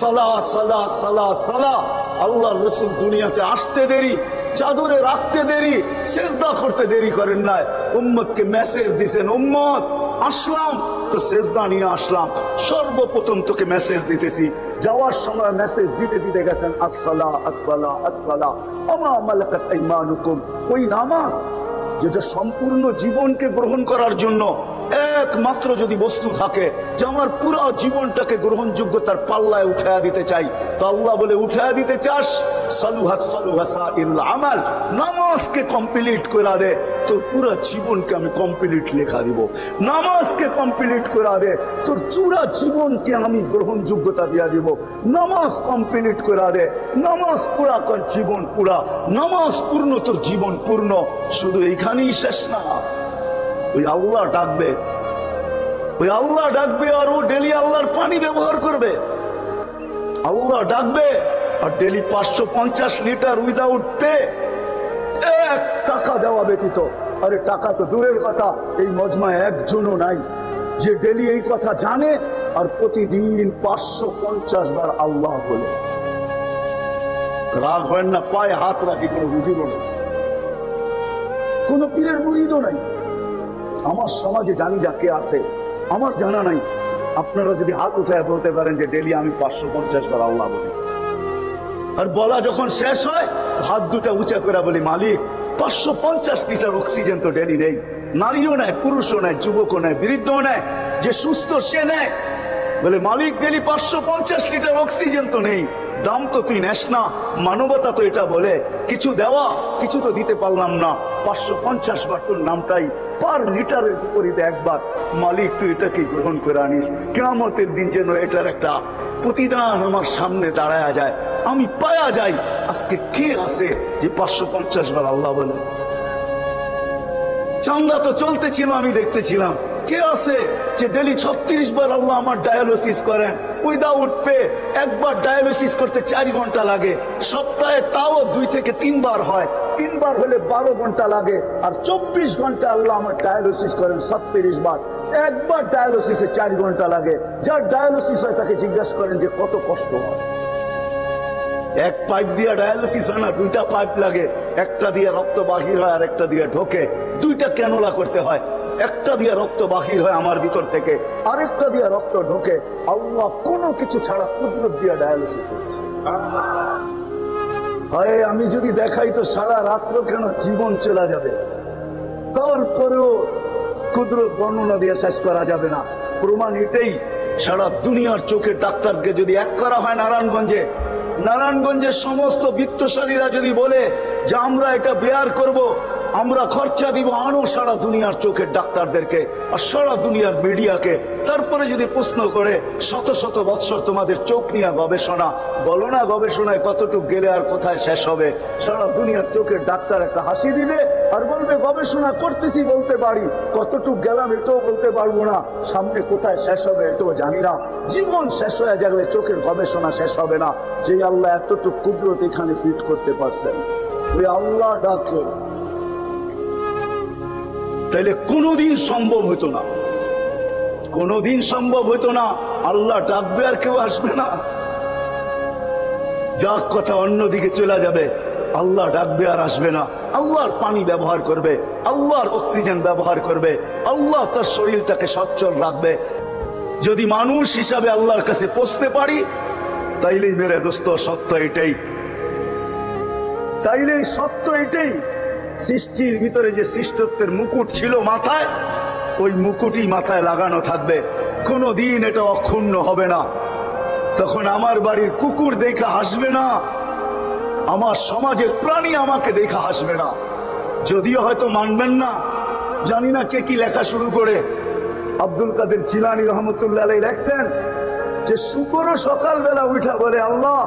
সালাহ সালাহ সালাহ সালাহ। আল্লাহ রসুল দুনিয়াতে আসতে দেরি, চাদরে রাখতে দেরি, সেজদা করতে দেরি করেন নাই। উম্মতকে মেসেজ দিছেন, উম্মত আসলাম তো সেজদা নিয়ে আসলাম। সর্বপ্রথম তোকে মেসেজ দিতেছি। যাওয়ার সময় মেসেজ দিতে দিতে গেছেন আসসালাহ আসসালাহ আসসালাহ ওয়া মা মালাকাত আইমানুকুম। ওই নামাজ যেটা সম্পূর্ণ জীবনকে গ্রহণ করার জন্য একমাত্র যদি বস্তু থাকে যে আমার পুরো জীবনটাকে গ্রহণযোগ্যতার পাল্লায় উঠায়া দিতে চাই, তো আল্লাহ বলে উঠায়া দিতে চাস, সালুহাত সালুহা সাইরুল আমাল, নামাজকে কমপ্লিট করে দে, তোর পুরো জীবনকে আমি কমপ্লিট লেখা দিব। নামাজকে কমপ্লিট করে দে, তোর পুরো জীবনকে আমি গ্রহণযোগ্যতা দিয়া দিব। নামাজ কমপ্লিট করে দে, নামাজ পুরা কর, জীবন পুরা, নামাজ পূর্ণ, তোর জীবন পূর্ণ। শুধু এইখানেই শেষ না, ওই আল্লাহ ডাকবে, ওই আল্লাহ ডাকবে আর ও ডেলি আল্লাহর পানি ব্যবহার করবে। আল্লাহ ডাকবে আর ডেলি 550 লিটার উইদাউট পে, 1 টাকা দেওয়া ব্যতীত। আরে টাকা তো দূরের কথা, এই মজমায় একজনও নাই যে ডেলি এই কথা জানে আর প্রতিদিন 550 বার আল্লাহ বলে। রাগ হয় না, পায়ে হাত রাখি, কোনো হুজুরও নেই, কোন পীরের মুরিদও নাই। আমার সমাজে জানি যাকে আছে, আমার জানা নাই। আপনারা যদি হাত উঠায় বলতে পারেন যে ডেলি আমি 550 বার আল্লাহ বলি, আর বলা যখন শেষ হয় হাত দুটা উঁচা করে বলি, মালিক 550 লিটার অক্সিজেন তো ডেলি নেই। নারীও নেয়, পুরুষও নেয়, যুবকও নেয়, বৃদ্ধও নেয়, যে সুস্থ সে নেয়। বলে মালিক ডেলি 550 লিটার অক্সিজেন তো নেই, দাম তো তুই নেস না। মানবতা তো এটা বলে, কিছু দেওয়া, কিছু তো দিতে পারলাম না, 550 বার তোর নামটাই পার লিটারের বিপরীতে একবার। মালিক তুই এটাকে গ্রহণ করে আনিস, কিয়ামতের দিন যেন এটার একটা প্রতিদান আমার সামনে দাঁড়ায়া যায়, আমি পায়া যাই আজকে কে আছে যে 550 বার আল্লাহ বলে। চান্দা তো চলতেছিল, আমি দেখতেছিলাম কে আছে যে ডেলি 36 বার আল্লাহ আমার ডায়ালিসিস করেন উইদাউট পে। একবার ডায়ালিসিস করতে 4 ঘন্টা লাগে, সপ্তাহে তাও 2 থেকে 3 বার হয়, 3 বার হলে 12 ঘন্টা লাগে, আর 24 ঘন্টা আল্লাহ আমার ডায়ালিসিস করেন 36 বার। একবার ডায়ালিসিসে 4 ঘন্টা লাগে। যার ডায়ালিসিস হয় তাকে জিজ্ঞাসা করেন যে কত কষ্ট হয়। 1 পাইপ দিয়ে ডায়ালিসিস হয় না, 2টা পাইপ লাগে, একটা দিয়ে রক্ত বাহির হয় আর একটা দিয়ে ঢোকে। 2টা ক্যানোলা করতে হয়, একটা দিয়ে রক্ত বাহির হয় আমার ভিতর থেকে, আরেকটা দিয়ে রক্ত ঢোকে। আল্লাহ কোনো কিছু ছাড়া কুদরত দিয়ে ডায়ালিসিস করতেছে। হয় আমি যদি দেখাই তো সারা রাত্র কেন জীবন চলে যাবে, তারপরেও কুদরত বর্ণনা দিয়ে শেষ করা যাবে না। প্রমাণ এটাই সারা দুনিয়ার চোখের ডাক্তারকে যদি এক করা হয় নারায়ণগঞ্জের সমস্ত বিত্তশালীরা যদি বলে যে আমরা এটা বেয়ার করব, আমরা খরচা দিব, আরো সারা দুনিয়ার চোখের ডাক্তারদেরকে আর সারা দুনিয়ার মিডিয়াকে, তারপরে যদি প্রশ্ন করে শত শত বৎসর তোমাদের চোখ নিয়ে গবেষণা, বলো না গবেষণায় কতটুকু গেলে আর কোথায় শেষ হবে? সারা দুনিয়ার চোখের ডাক্তার একটা হাসি দিবে আর বলবে গবেষণা করতেছি বলতে পারি, কতটুকু গেলাম এটাও বলতে পারবো না, সামনে কোথায় শেষ হবে এটাও জানি না। জীবন শেষ হয়ে যাবে, চোখের গবেষণা শেষ হবে না। যে আল্লাহ এতটুকু কুদরত এখানে ফিট করতে পারছেন, ওই আল্লাহ ডাকে তাইলে কোনোদিন সম্ভব হতো না, কোনোদিন সম্ভব হতো না। আল্লাহ ডাকবে আর কেউ আসবে না, যাক কথা অন্যদিকে চলে যাবে। আল্লাহ ডাকবে আর আসবে না। আল্লাহর পানি ব্যবহার করবে, আল্লাহর অক্সিজেন ব্যবহার করবে, আল্লাহ তার শরীরটাকে সচ্ছল রাখবে। যদি মানুষ হিসাবে আল্লাহর কাছে পৌঁছতে পারি, তাইলেই মেরে দোস্ত সত্য এটাই, তাইলেই সত্য এটাই। সৃষ্টির ভিতরে যে সৃষ্টত্বের মুকুট ছিল মাথায়, ওই মুকুটই মাথায় লাগানো থাকবে, কোনদিন এটা অক্ষুণ্ণ হবে না। তখন আমার বাড়ির কুকুর দেখা হাসবে না, আমার সমাজের প্রাণী আমাকে দেখা হাসবে না। যদিও হয়তো মানবেন না, জানি না কে কি লেখা শুরু করে। আব্দুল কাদের জিলানী রহমতুল্লাহ আলাইহি লেখছেন যে শুকরও সকালবেলা উঠা বলে আল্লাহ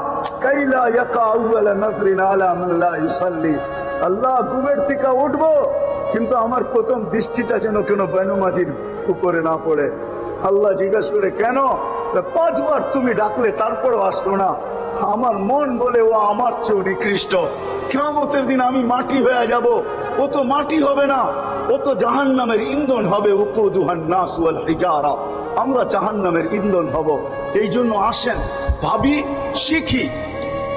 কাইলা ইয়াকা আউয়ালা নাযরিন আলা মান লা ইউসাল্লি, আল্লাহ ঘুমের থেকে উঠবো কিন্তু আমার প্রথম দৃষ্টিটা যেন কেন বেনমাজির উপরে না পড়ে। আল্লাহ জিজ্ঞাসা করে কেন? 5 বার তুমি ডাকলে তারপরও আসলো না। আমার মন বলে ও আমার চেয়েও নিকৃষ্ট, কিয়ামতের দিন আমি মাটি হয়ে যাব, ও তো মাটি হবে না, ও তো জাহান্নামের ইন্ধন হবে। উকুদুহান নাস ওয়াল হিজারা, আমরা জাহান্নামের ইন্ধন হব। এই জন্য আসেন ভাবি, শিখি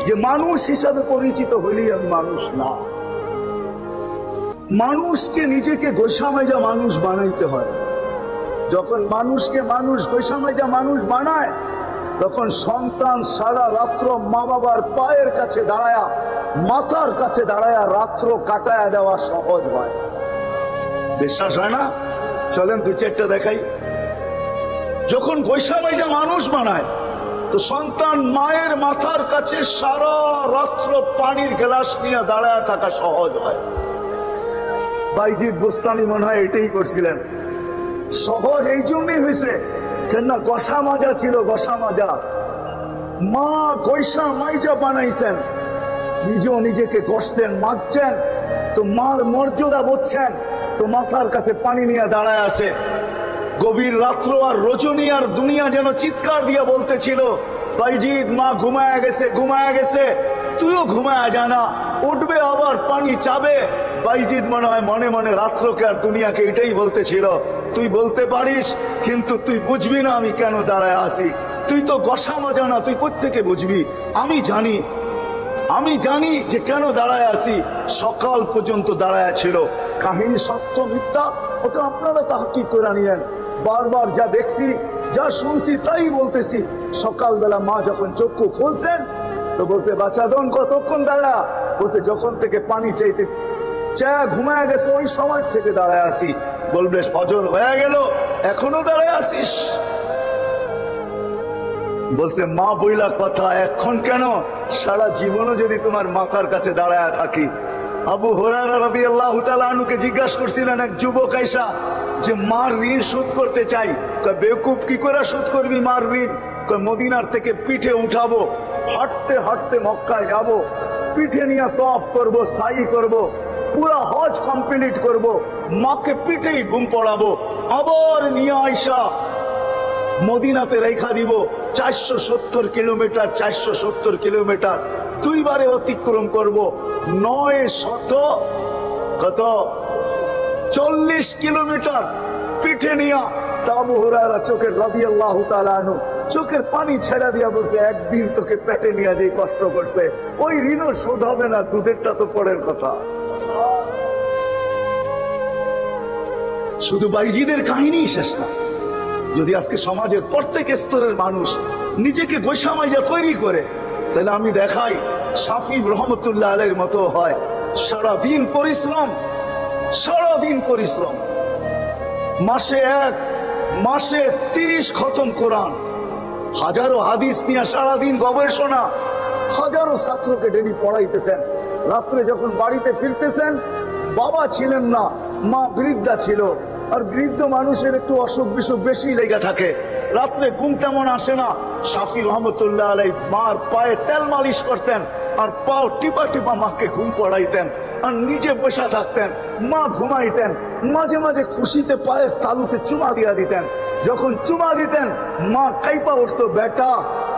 যে মানুষ হিসাবে পরিচিত হইলেই আমি মানুষ না। মানুষকে নিজেকে গোসামেজা মানুষ বানাইতে হয়। যখন মানুষকে মানুষ গোসামেজা মানুষ বানায়, তখন সন্তান সারা রাত্র মা বাবার পায়ের কাছে দাঁড়ায়া, মাথার কাছে দাঁড়ায়া রাত্র কাটায়া দেওয়া সহজ হয়। বিশ্বাস হয় না? চলেন 2-4টা দেখাই। যখন গোসামেজা মানুষ বানায়, তো সন্তান মায়ের মাথার কাছে সারা রাত্র পানির গ্লাস নিয়ে দাঁড়ায় থাকা সহজ হয়। বাইজিদ বুস্তানি মনে হয় এটাই করছিলেন। সহজ এই জন্যই হয়েছে কেননা গসা মাজা ছিল, গসা মাজা। মা গৈসা মাইজা বানাইছেন, নিজেও নিজেকে গসতেন, মাজছেন, তো মার মর্যাদা বুঝছেন, তো মাথার কাছে পানি নিয়ে দাঁড়ায় আছে। গভীর রাত্র আর রজনী আর দুনিয়া যেন চিৎকার দিয়ে বলতেছিল বাইজিদ মা ঘুমায়া গেছে, ঘুমায়া গেছে, তুইও ঘুমায়া জানা, উঠবে আবার পানি চাবে। বাইজিদ মনে হয় মনে মনে রাত্রকে আর দুনিয়াকে এটাই বলতেছিল, তুই বলতে পারিস কিন্তু তুই বুঝবি না আমি কেন দাঁড়ায় আসি। তুই তো গসা মজা না, তুই কোত্থেকে বুঝবি? আমি জানি যে কেন দাঁড়ায় আসি। সকাল পর্যন্ত দাঁড়ায় ছিল। কাহিনী সত্য মিথ্যা ওটা আপনারা তাহকিক করে নিয়েন। বারবার যা দেখছি যা শুনছি তাই বলতেছি। সকালবেলা মা যখন চক্ষু খুলছেন তো বলছে বাচ্চা দন কতক্ষণ দাঁড়া? বলছে যখন থেকে পানি চাইতে ঘুমায় গেছে ওই সময় থেকে দাঁড়ায় আসি। বলবে ফজর হয়ে গেল এখনো দাঁড়ায় আসিস? বলছে মা বইলা কথা, এখন কেন, সারা জীবনও যদি তোমার মাথার কাছে দাঁড়ায় থাকি। আবু হুরায়রা রাদিয়াল্লাহু তাআলা আনহুকে জিজ্ঞাসা করছিলেন এক যুবক আইসা যে মার ঋণ শোধ করতে চাই। বেকুব কি করে শোধ করবি মার ঋণ? মদিনার থেকে পিঠে উঠাবো, হাঁটতে হাঁটতে মক্কায় যাব, পিঠে নিয়ে তওয়াফ করব, সাই করব, পুরা হজ কমপ্লিট করব, মাকে পিঠেই ঘুম পড়াবো, আবার নিয়ে আইসা মদিনাতে রেখা দিব। 470 কিলোমিটার, 470 কিলোমিটার 2 বারে অতিক্রম করব। 900 কত 40 কিলোমিটার পিঠে নিয়া। আবু হুরায়রা চোখের রাদিয়াল্লাহু তাআলা আনহু চোখের পানি ছেড়া দিয়া বলছে একদিন তোকে পেটে নিয়ে যে কষ্ট করছে ওই ঋণও শোধ হবে না, দুধেরটা তো পরের কথা। শুধু বাইজিদের কাহিনী শেষ না। যদি আজকে সমাজের প্রত্যেক স্তরের মানুষ নিজেকে গোসামাইজা তৈরি করে, তাহলে আমি দেখাই শাফি রহমতুল্লাহ আলাইহির মতো হয়। সারাদিন পরিশ্রম, সারাদিন পরিশ্রম, মাসে 1 মাসে 30 খতম কোরআন, হাজারো হাদিস নিয়ে সারাদিন গবেষণা, হাজারো ছাত্রকে ডেলি পড়াইতেছেন। রাত্রে যখন বাড়িতে ফিরতেছেন, বাবা ছিলেন না, মা বৃদ্ধা ছিল, আর বৃদ্ধ মানুষের একটু অসুখ বিসুখ বেশি লেগে থাকে, রাত্রে ঘুম তেমন আসে না। শাফি রহমতুল্লাহ আলাই মার পায়ে তেল মালিশ করতেন আর পাও টিপা টিপা মাকে ঘুম পড়াইতেন, আর নিজে বসে থাকতেন, মা ঘুমাইতেন। মাঝে মাঝে খুশিতে পায়ের তালুতে চুমা দিয়া দিতেন। যখন চুমা দিতেন, মা কাইপা উঠতো, বেটা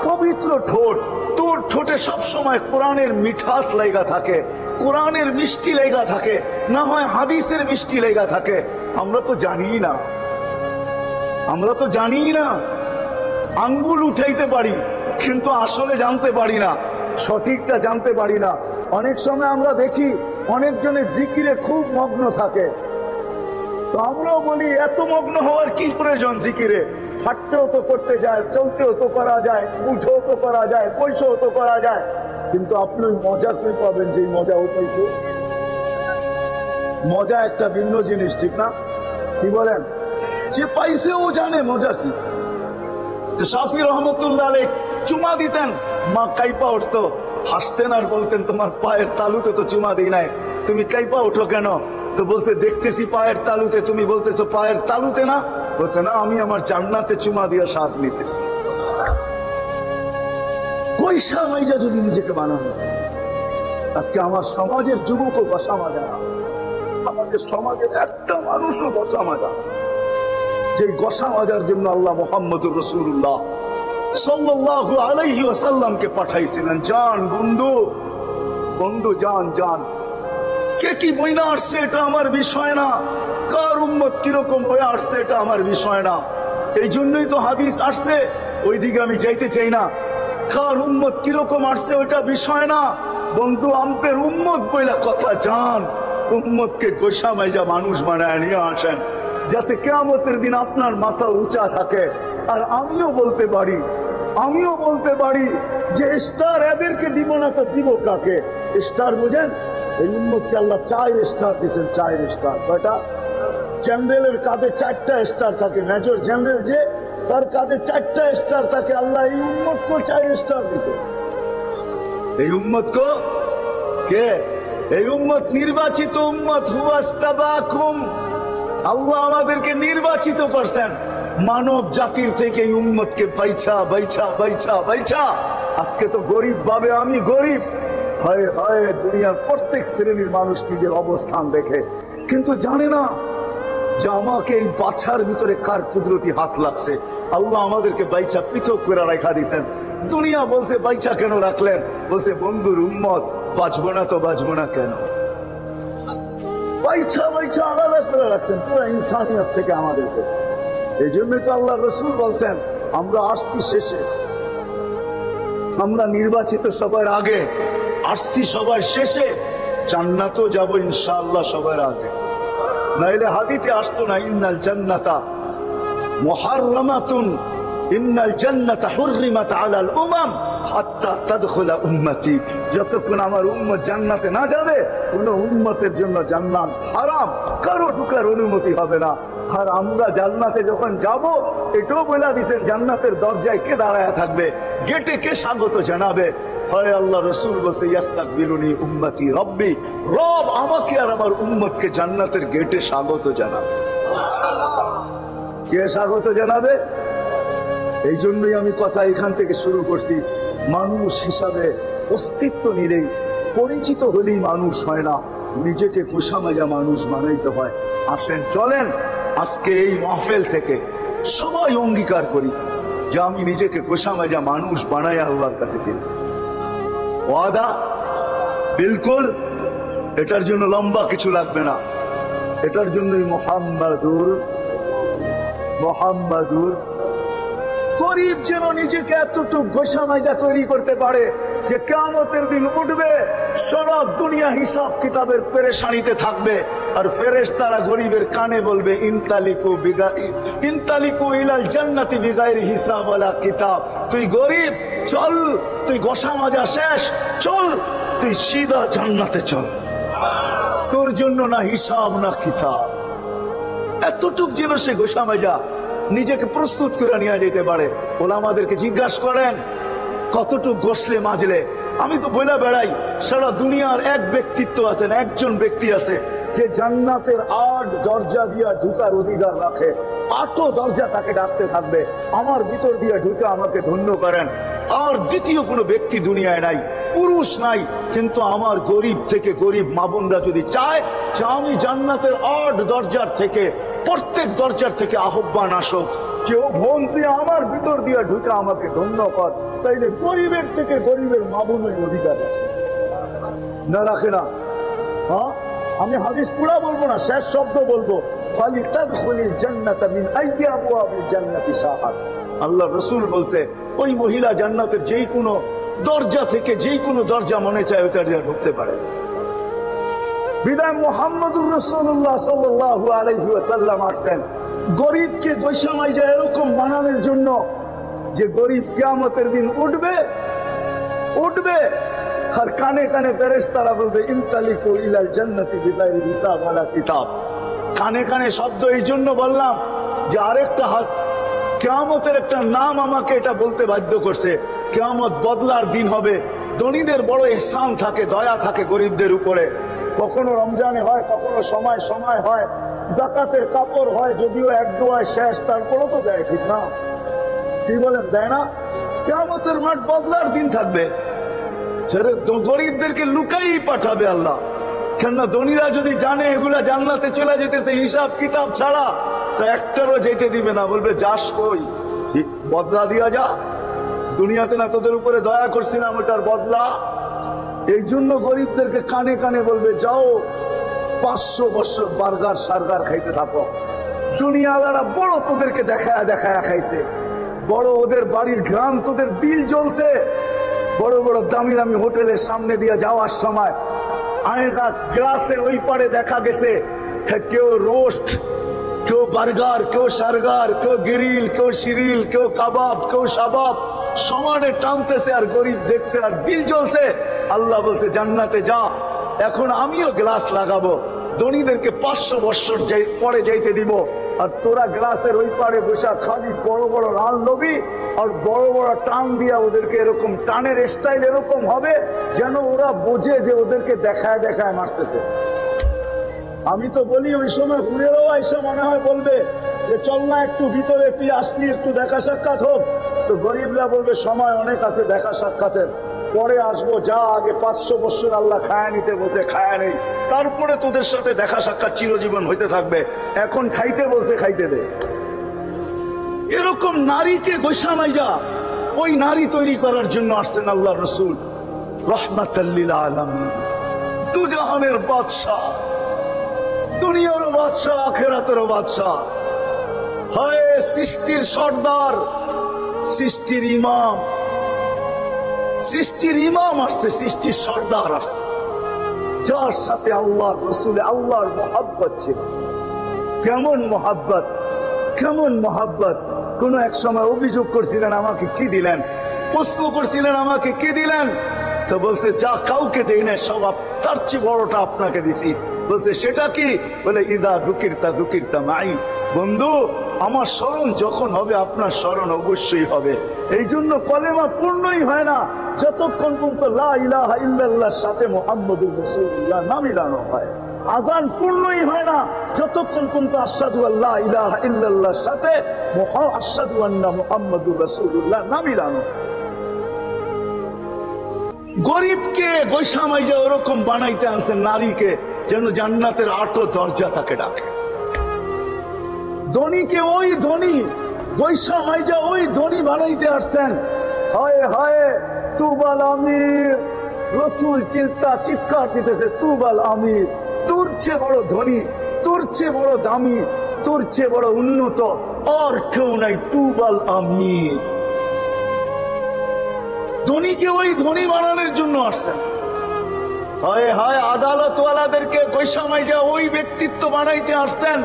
পবিত্র ঠোঁট, তোর ঠোঁটে সবসময় কোরআনের মিঠাস লেগা থাকে, কোরআনের মিষ্টি লেগা থাকে, না হয় হাদিসের মিষ্টি লেগা থাকে। আমরা তো জানি না, আমরা তো জানি না। আঙ্গুল উঠাইতে পারি কিন্তু আসলে জানতে পারি না, সঠিকটা জানতে পারি না। অনেক সময় আমরা দেখি অনেকজনে জিকিরে খুব মগ্ন থাকে, তো আমরাও বলি এত মগ্ন হওয়ার কি প্রয়োজন জিকিরে? হাঁটতেও তো করতে যায়, চলতেও তো করা যায়, উঠেও তো করা যায়, বসেও তো করা যায়, কিন্তু আপনি ওই মজা কই পাবেন যে মজা ও পাইছে? মজা একটা ভিন্ন জিনিস, ঠিক না? কি বলেন? যে পাইছে ও জানে মজা কি। শাফি রহমতুল্লাহ আলাইহি চুমা দিতেন, মা কাইপা উঠতো, হাসতেন আর বলতেন, তোমার পায়ের তালুতে তো চুমা দিই নাই, তুমি কাইপা উঠো কেন? তো বলছে, দেখতেছি পায়ের তালুতে, তুমি বলতেছো পায়ের তালুতে না। বলছে, না, আমি আমার জান্নাতে চুমা দিয়ে স্বাদ নিতেছি। কইসা মাইজা যদি নিজেকে বানানো। আজকে আমার সমাজের যুবকও বসা মাজা না, আমাদের সমাজের একটা মানুষও বসা মাজা, যে গসা মাজার জন্য আল্লাহ মুহাম্মদুর রাসূলুল্লাহ সাল্লাল্লাহু আলাইহি ওয়াসাল্লামকে পাঠাইছিলেন। জান বন্ধু, বন্ধু জান জান, কে কি বইনা আসছে এটা আমার বিষয় না, কার উম্মত কিরকম হয়ে আসছে এটা আমার বিষয় না। এই জন্যই তো হাদিস আসছে, ওইদিকে আমি যাইতে চাই না। কার উম্মত কিরকম আসছে ওইটা বিষয় না, বন্ধু আমপের উম্মত বইলা কথা। জান উম্মতকে গোসা মাইজা মানুষ বানায় নিয়ে আসেন, যাতে কিয়ামতের দিন আপনার মাথা উঁচা থাকে। আর আমিও বলতে পারি যে স্টার এদেরকে দিব না তো দিব কাকে? স্টার বুঝেন? এই উম্মতকে আল্লাহ 4 স্টার দিয়েছেন। 4 স্টার। কয়টা? জেনারেলের কাঁধে 4টা স্টার থাকে, মেজর জেনারেল যে, তার কাঁধে 4টা স্টার থাকে। আল্লাহ এই উম্মতকে 4 স্টার দিয়েছে। এই উম্মতকে কে? এই উম্মত নির্বাচিত উম্মত। হুয়াস্তাবাকুম, আল্লাহ আমাদেরকে নির্বাচিত করছেন মানব জাতির থেকে। এই উম্মতকে বাইছা বাইছা বাইছা বাইছা আজকে তো গরিব ভাবে আমি গরিব, হয় হয় দুনিয়ার প্রত্যেক শ্রেণীর মানুষ নিজের অবস্থান দেখে, কিন্তু জানে না যে আমাকে এই বাছার ভিতরে কার কুদরতি হাত লাগছে। আল্লাহ আমাদেরকে বাইচা পৃথক করে রাখা দিয়েছেন। দুনিয়া বলছে বাইচা কেন রাখলেন? বলছে বন্ধুর উম্মত, বাঁচবো না তো বাঁচবো না কেন? বাইচা বাইচা আলাদা করে রাখছেন পুরো ইনসানিয়ত থেকে আমাদেরকে। এই জন্যই তো আল্লাহ রসুল বলছেন, আমরা আসছি শেষে, আমরা নির্বাচিত সবার আগে, আসছি সবার শেষে, জান্নাতও যাবো ইনশাআল্লাহ সবার আগে। নাইলে হাদিতে আসতো না, ইন্নাল জান্নাতা মুহাররামাতুন, ইন্নাল জান্নাতা হুররিমাত আলাল উমাম হাত্তা তাদখুলা উম্মতি। যতক্ষণ আমার উম্মত জান্নাতে না যাবে, কোন উম্মতের জন্য জান্নাত হারাম, কারো ঢোকার অনুমতি হবে না। আর আমরা জান্নাতে যখন যাব, এটাও বলে দিয়েছেন জান্নাতের দরজায় কে দাঁড়ায় থাকবে, গেটে কে স্বাগত জানাবে। হয় আল্লাহ রসুল বলছে, ইয়াস্তাকবিলুনি উম্মতি রব্বি, রব আমাকে আর আমার উম্মতকে জান্নাতের গেটে স্বাগত জানাবে। কে স্বাগত জানাবে? এই জন্যই আমি কথা এখান থেকে শুরু করছি। মানুষ হিসাবে অস্তিত্ব নিলেই, পরিচিত হলেই মানুষ হয় না, নিজেকে কুসামাজা মানুষ বানাইতে হয়। আসেন চলেন আজকে এই মাহফিল থেকে সবাই অঙ্গীকার করি যে আমি নিজেকে কুসামাজা মানুষ বানাই আল্লাহর কাছে ফিরি। ওয়াদা? বিলকুল। এটার জন্য লম্বা কিছু লাগবে না, এটার জন্যই মুহাম্মাদুর গরিব যেন নিজেকে এতটুকু গোসামাইজা তৈরি করতে পারে যে কিয়ামতের দিন উঠবে, সারা দুনিয়া হিসাব কিতাবের পেরেশানিতে থাকবে, আর ফেরেশতারা গরিবের কানে বলবে, ইনতালিকু ইলাল জান্নাতি বিগাইরি হিসাব ওয়ালা কিতাব। তুই গরিব, চল, তুই গোসামাজা শেষ, চল, তুই সিধা জান্নাতে চল, তোর জন্য না হিসাব না কিতাব। এতটুক যেন সে গোসামাজা নিজেকে প্রস্তুত করে নিয়ে যেতে পারে। ওলামাদেরকে জিজ্ঞাসা করেন কতটুকু গোসলে মাজলে। আমি তো বলে বেড়াই সারা দুনিয়ার এক ব্যক্তিত্ব আছেন, একজন ব্যক্তি আছে যে জান্নাতের 8 দরজা দিয়া ঢুকার অধিকার রাখে। 8 দরজা তাকে ডাকতে থাকবে, আমার ভিতর দিয়ে ঢুকে আমাকে ধন্য করেন। আর দ্বিতীয় কোনো ব্যক্তি দুনিয়ায় নাই, পুরুষ নাই, কিন্তু আমার গরিব থেকে গরিব মা বোনরা যদি চায় যে আমি জান্নাতের 8 দরজার থেকে প্রত্যেক দরজার থেকে আহ্বান আসুক যে ও বোন তুই আমার ভিতর দিয়ে ঢুকে আমাকে ধন্য কর, তাইলে গরিবের থেকে গরিবের মা বোনের অধিকার না রাখে না। হ্যাঁ, আমি হাদিস পুরা বলবো না, শেষ শব্দ বলবো, ফালিতাদখুলিল জান্নাতা মিন আইয়ি আবওয়াবিল জান্নাতি শাআত। আল্লাহ রাসূল বলছে ওই মহিলা জান্নাতের যেই কোনো দরজা থেকে যেই কোনো দরজা মনে চায় ওটা দিয়ে ঢুকতে পারে। বিদায় মুহাম্মদুর রাসূলুল্লাহ সাল্লাল্লাহু আলাইহি ওয়াসাল্লাম আসেন গরিবকে বৈষম্য যায় এরকম বানানোর জন্য যে গরিব কিয়ামতের দিন উঠবে আর কানে কানে ফেরেশতারা বলবে ইনতালিকু ইলাল জান্নাতি বিগাইরি হিসাব ওয়ালা কিতাব। কানে কানে শব্দ এই জন্য বললাম যে আরেকটা কিয়ামতের একটা নাম আমাকে এটা বলতে বাধ্য করছে। কিয়ামত বদলার দিন হবে। ধনীদের বড় ইহসান থাকে, দয়া থাকে গরিবদের উপরে। কখনো রমজানে হয়, কখনো সময় সময় হয়, যাকাতের কাপড় হয়, যদিও এক দোয়ায় শেষ, তারপরও তো দেয়, ঠিক না? কি বলেন, দেয় না? কিয়ামতের মাঠ বদলার দিন থাকবে, গরিবদেরকে লুকাই পাঠাবে আল্লাহ। কেননা ধনীরা যদি জানে এগুলা জান্নাতে চলে যেতেছে হিসাব কিতাব ছাড়া, তো একটারও যেতে দিবে না, বলবে যাস কই, বদলা দিয়া যা, দুনিয়াতে না তোদের উপরে দয়া করছিলাম ওটার বদলা। এই জন্য গরিবদেরকে কানে কানে বলবে যাও 500 বছর বার্গার সার্গার খাইতে থাকো। দুনিয়াওয়ালারা বড় তোদেরকে দেখায় দেখায় খাইছে, বড় ওদের বাড়ির ঘ্রাণ তোদের দিল জ্বলছে। বড় বড় দামি দামি হোটেলের সামনে দিয়ে যাওয়ার সময় আয়নার গ্লাসের ওই পারে দেখা গেছে কেউ রোস্ট, কেউ বার্গার, কেউ সার্গার, কেউ গ্রিল, কেউ শিরিল, কেউ কাবাব, কেউ শাবাব সমানে টানতেছে, আর গরিব দেখছে আর দিল জ্বলছে। আল্লাহ বলছে জান্নাতে যা, এখন আমিও গ্লাস লাগাবো, ধনীদেরকে 500 বছর পরে যাইতে দিব, আর তোরা গ্লাসের ওই পারে বসা খালি বড় বড় রান লবি, আর বড় বড় টান দিয়া ওদেরকে এরকম টানের স্টাইল এরকম হবে যেন ওরা বোঝে যে ওদেরকে দেখায় দেখায় মারতেছে। আমি তো বলি ওই সময় হুড়েরও এসে মনে হয় বলবে যে চল না একটু ভিতরে, তুই আসলি একটু দেখা সাক্ষাৎ হোক। তো গরিবরা বলবে সময় অনেক আছে দেখা সাক্ষাতের, পরে আসবো, যা আগে 500 বছর আল্লাহ খায়া নিতে বলছে খায়া নেই, তারপরে তোদের সাথে দেখা সাক্ষাৎ চিরজীবন হইতে থাকবে, এখন খাইতে বলছে খাইতে দে। এরকম নারীকে গোসামাইয়া ওই নারী তৈরি করার জন্য আসছেন আল্লাহ রাসূল রাহমাতাল লিল আলামিন, দুজাহানের বাদশা, দুনিয়ার বাদশা, আখিরাতের বাদশা, হয় সৃষ্টির সর্দার, সৃষ্টির ইমাম। সৃষ্টির ইমাম আসছে, সৃষ্টির সর্দার আসছে, যার সাথে আল্লাহর রাসূলে আল্লাহর মহব্বত ছিল। কেমন মহব্বত, কেমন মহব্বত! কোন এক সময় অভিযোগ করছিলেন আমাকে কি দিলেন, প্রশ্ন করছিলেন আমাকে কি দিলেন, তো বলছে যা কাউকে দেই না, সব তার চেয়ে বড়টা আপনাকে দিছি। বলছে সেটা কি? বলে ইদা যুকিরতা মাই। বন্ধু, আমার স্মরণ যখন হবে আপনার স্মরণ অবশ্যই হবে। এই জন্য কলেমা পূর্ণই হয় না যতক্ষণ পর্যন্ত লা ইলাহা ইল্লাল্লাহর সাথে মুহাম্মাদুর রাসূলুল্লাহ না মিলানো হয়। আজান পূর্ণই হয় না যতক্ষণ পর্যন্ত আশহাদু আল্লা ইলাহা ইল্লাল্লাহর সাথে আশহাদু আন্না মুহাম্মাদুর রাসূলুল্লাহ না মিলানো। গরিবকে গোসামাইজা ওরকম বানাইতে আনছেন নারীকে যেন জান্নাতের 8 দরজা তাকে ডাকে। ধনীকে ওই ধনী গোসামাইজা ওই ধনী বানাইতে আসছেন। হায় হায় তুবাল আমির, রাসূল চিৎকার দিতেছে তুবাল আমির, তোর চেয়ে বড় ধনী, তোর চেয়ে বড় দামি, তোর চেয়ে বড় উন্নত আর কেউ নাই, তুবাল আমির। ধনীকে ওই ধনী বানানোর জন্য আসছেন। হায় হায় আদালতওয়ালাদেরকে গোসামাইজা ওই ব্যক্তিত্ব বানাইতে আসছেন।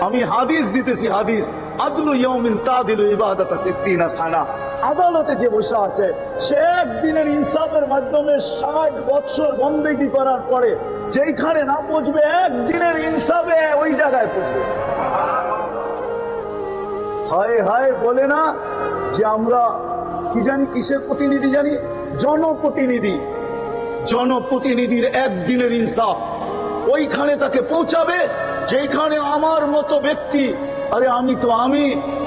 আমি হাদিস দিতেছি, হাদিস আদলু ইয়াউমিন তাদিলু ইবাদাতা 60 সানা। আদালতে যে বসে আছে সে একদিনের ইনসাফের মাধ্যমে 60 বছর বন্দেগী করার পরে যেখানে না পৌঁছবে একদিনের ইনসাফে ওই জায়গায় পৌঁছবে। হায় হায় বলে না যে আমরা কি জানি কিসের প্রতিনিধি জানি, জনপ্রতিনিধি। জনপ্রতিনিধির একদিনের ইনসাফ ওইখানে তাকে পৌঁছাবে যেখানে আমার মতো ব্যক্তি, আরে আমি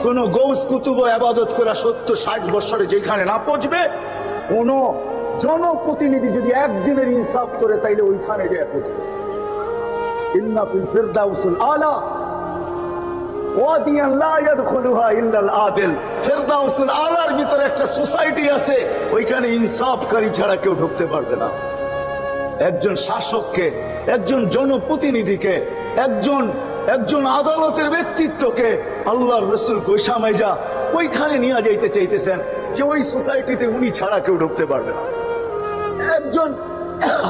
কোন গৌস কুতুব আবাদত করা 70-60 বছরে যেখানে না পৌঁছবে, কোন জনপ্রতিনিধি যদি একদিনের ইনসাফ করে তাইলে ওইখানে যে পৌঁছবে। ইন্না ফিল ফিরদাউসিল আলা ওয়াদিয়ান লা ইয়াদখুলুহা ইল্লাল আদিল। ফিরদাউসিল আলার ভিতরে একটা সোসাইটি আছে, ওইখানে ইনসাফকারী ছাড়া কেউ ঢুকতে পারবে না। একজন শাসককে, একজন জনপ্রতিনিধিকে, একজন আদালতের ব্যক্তিত্বকে আল্লাহর রাসূল গোসামাইজা ওইখানে নিয়ে যাইতে চাইতেছেন যে ওই সোসাইটিতে উনি ছাড়া কেউ ঢুকতে পারবে না। একজন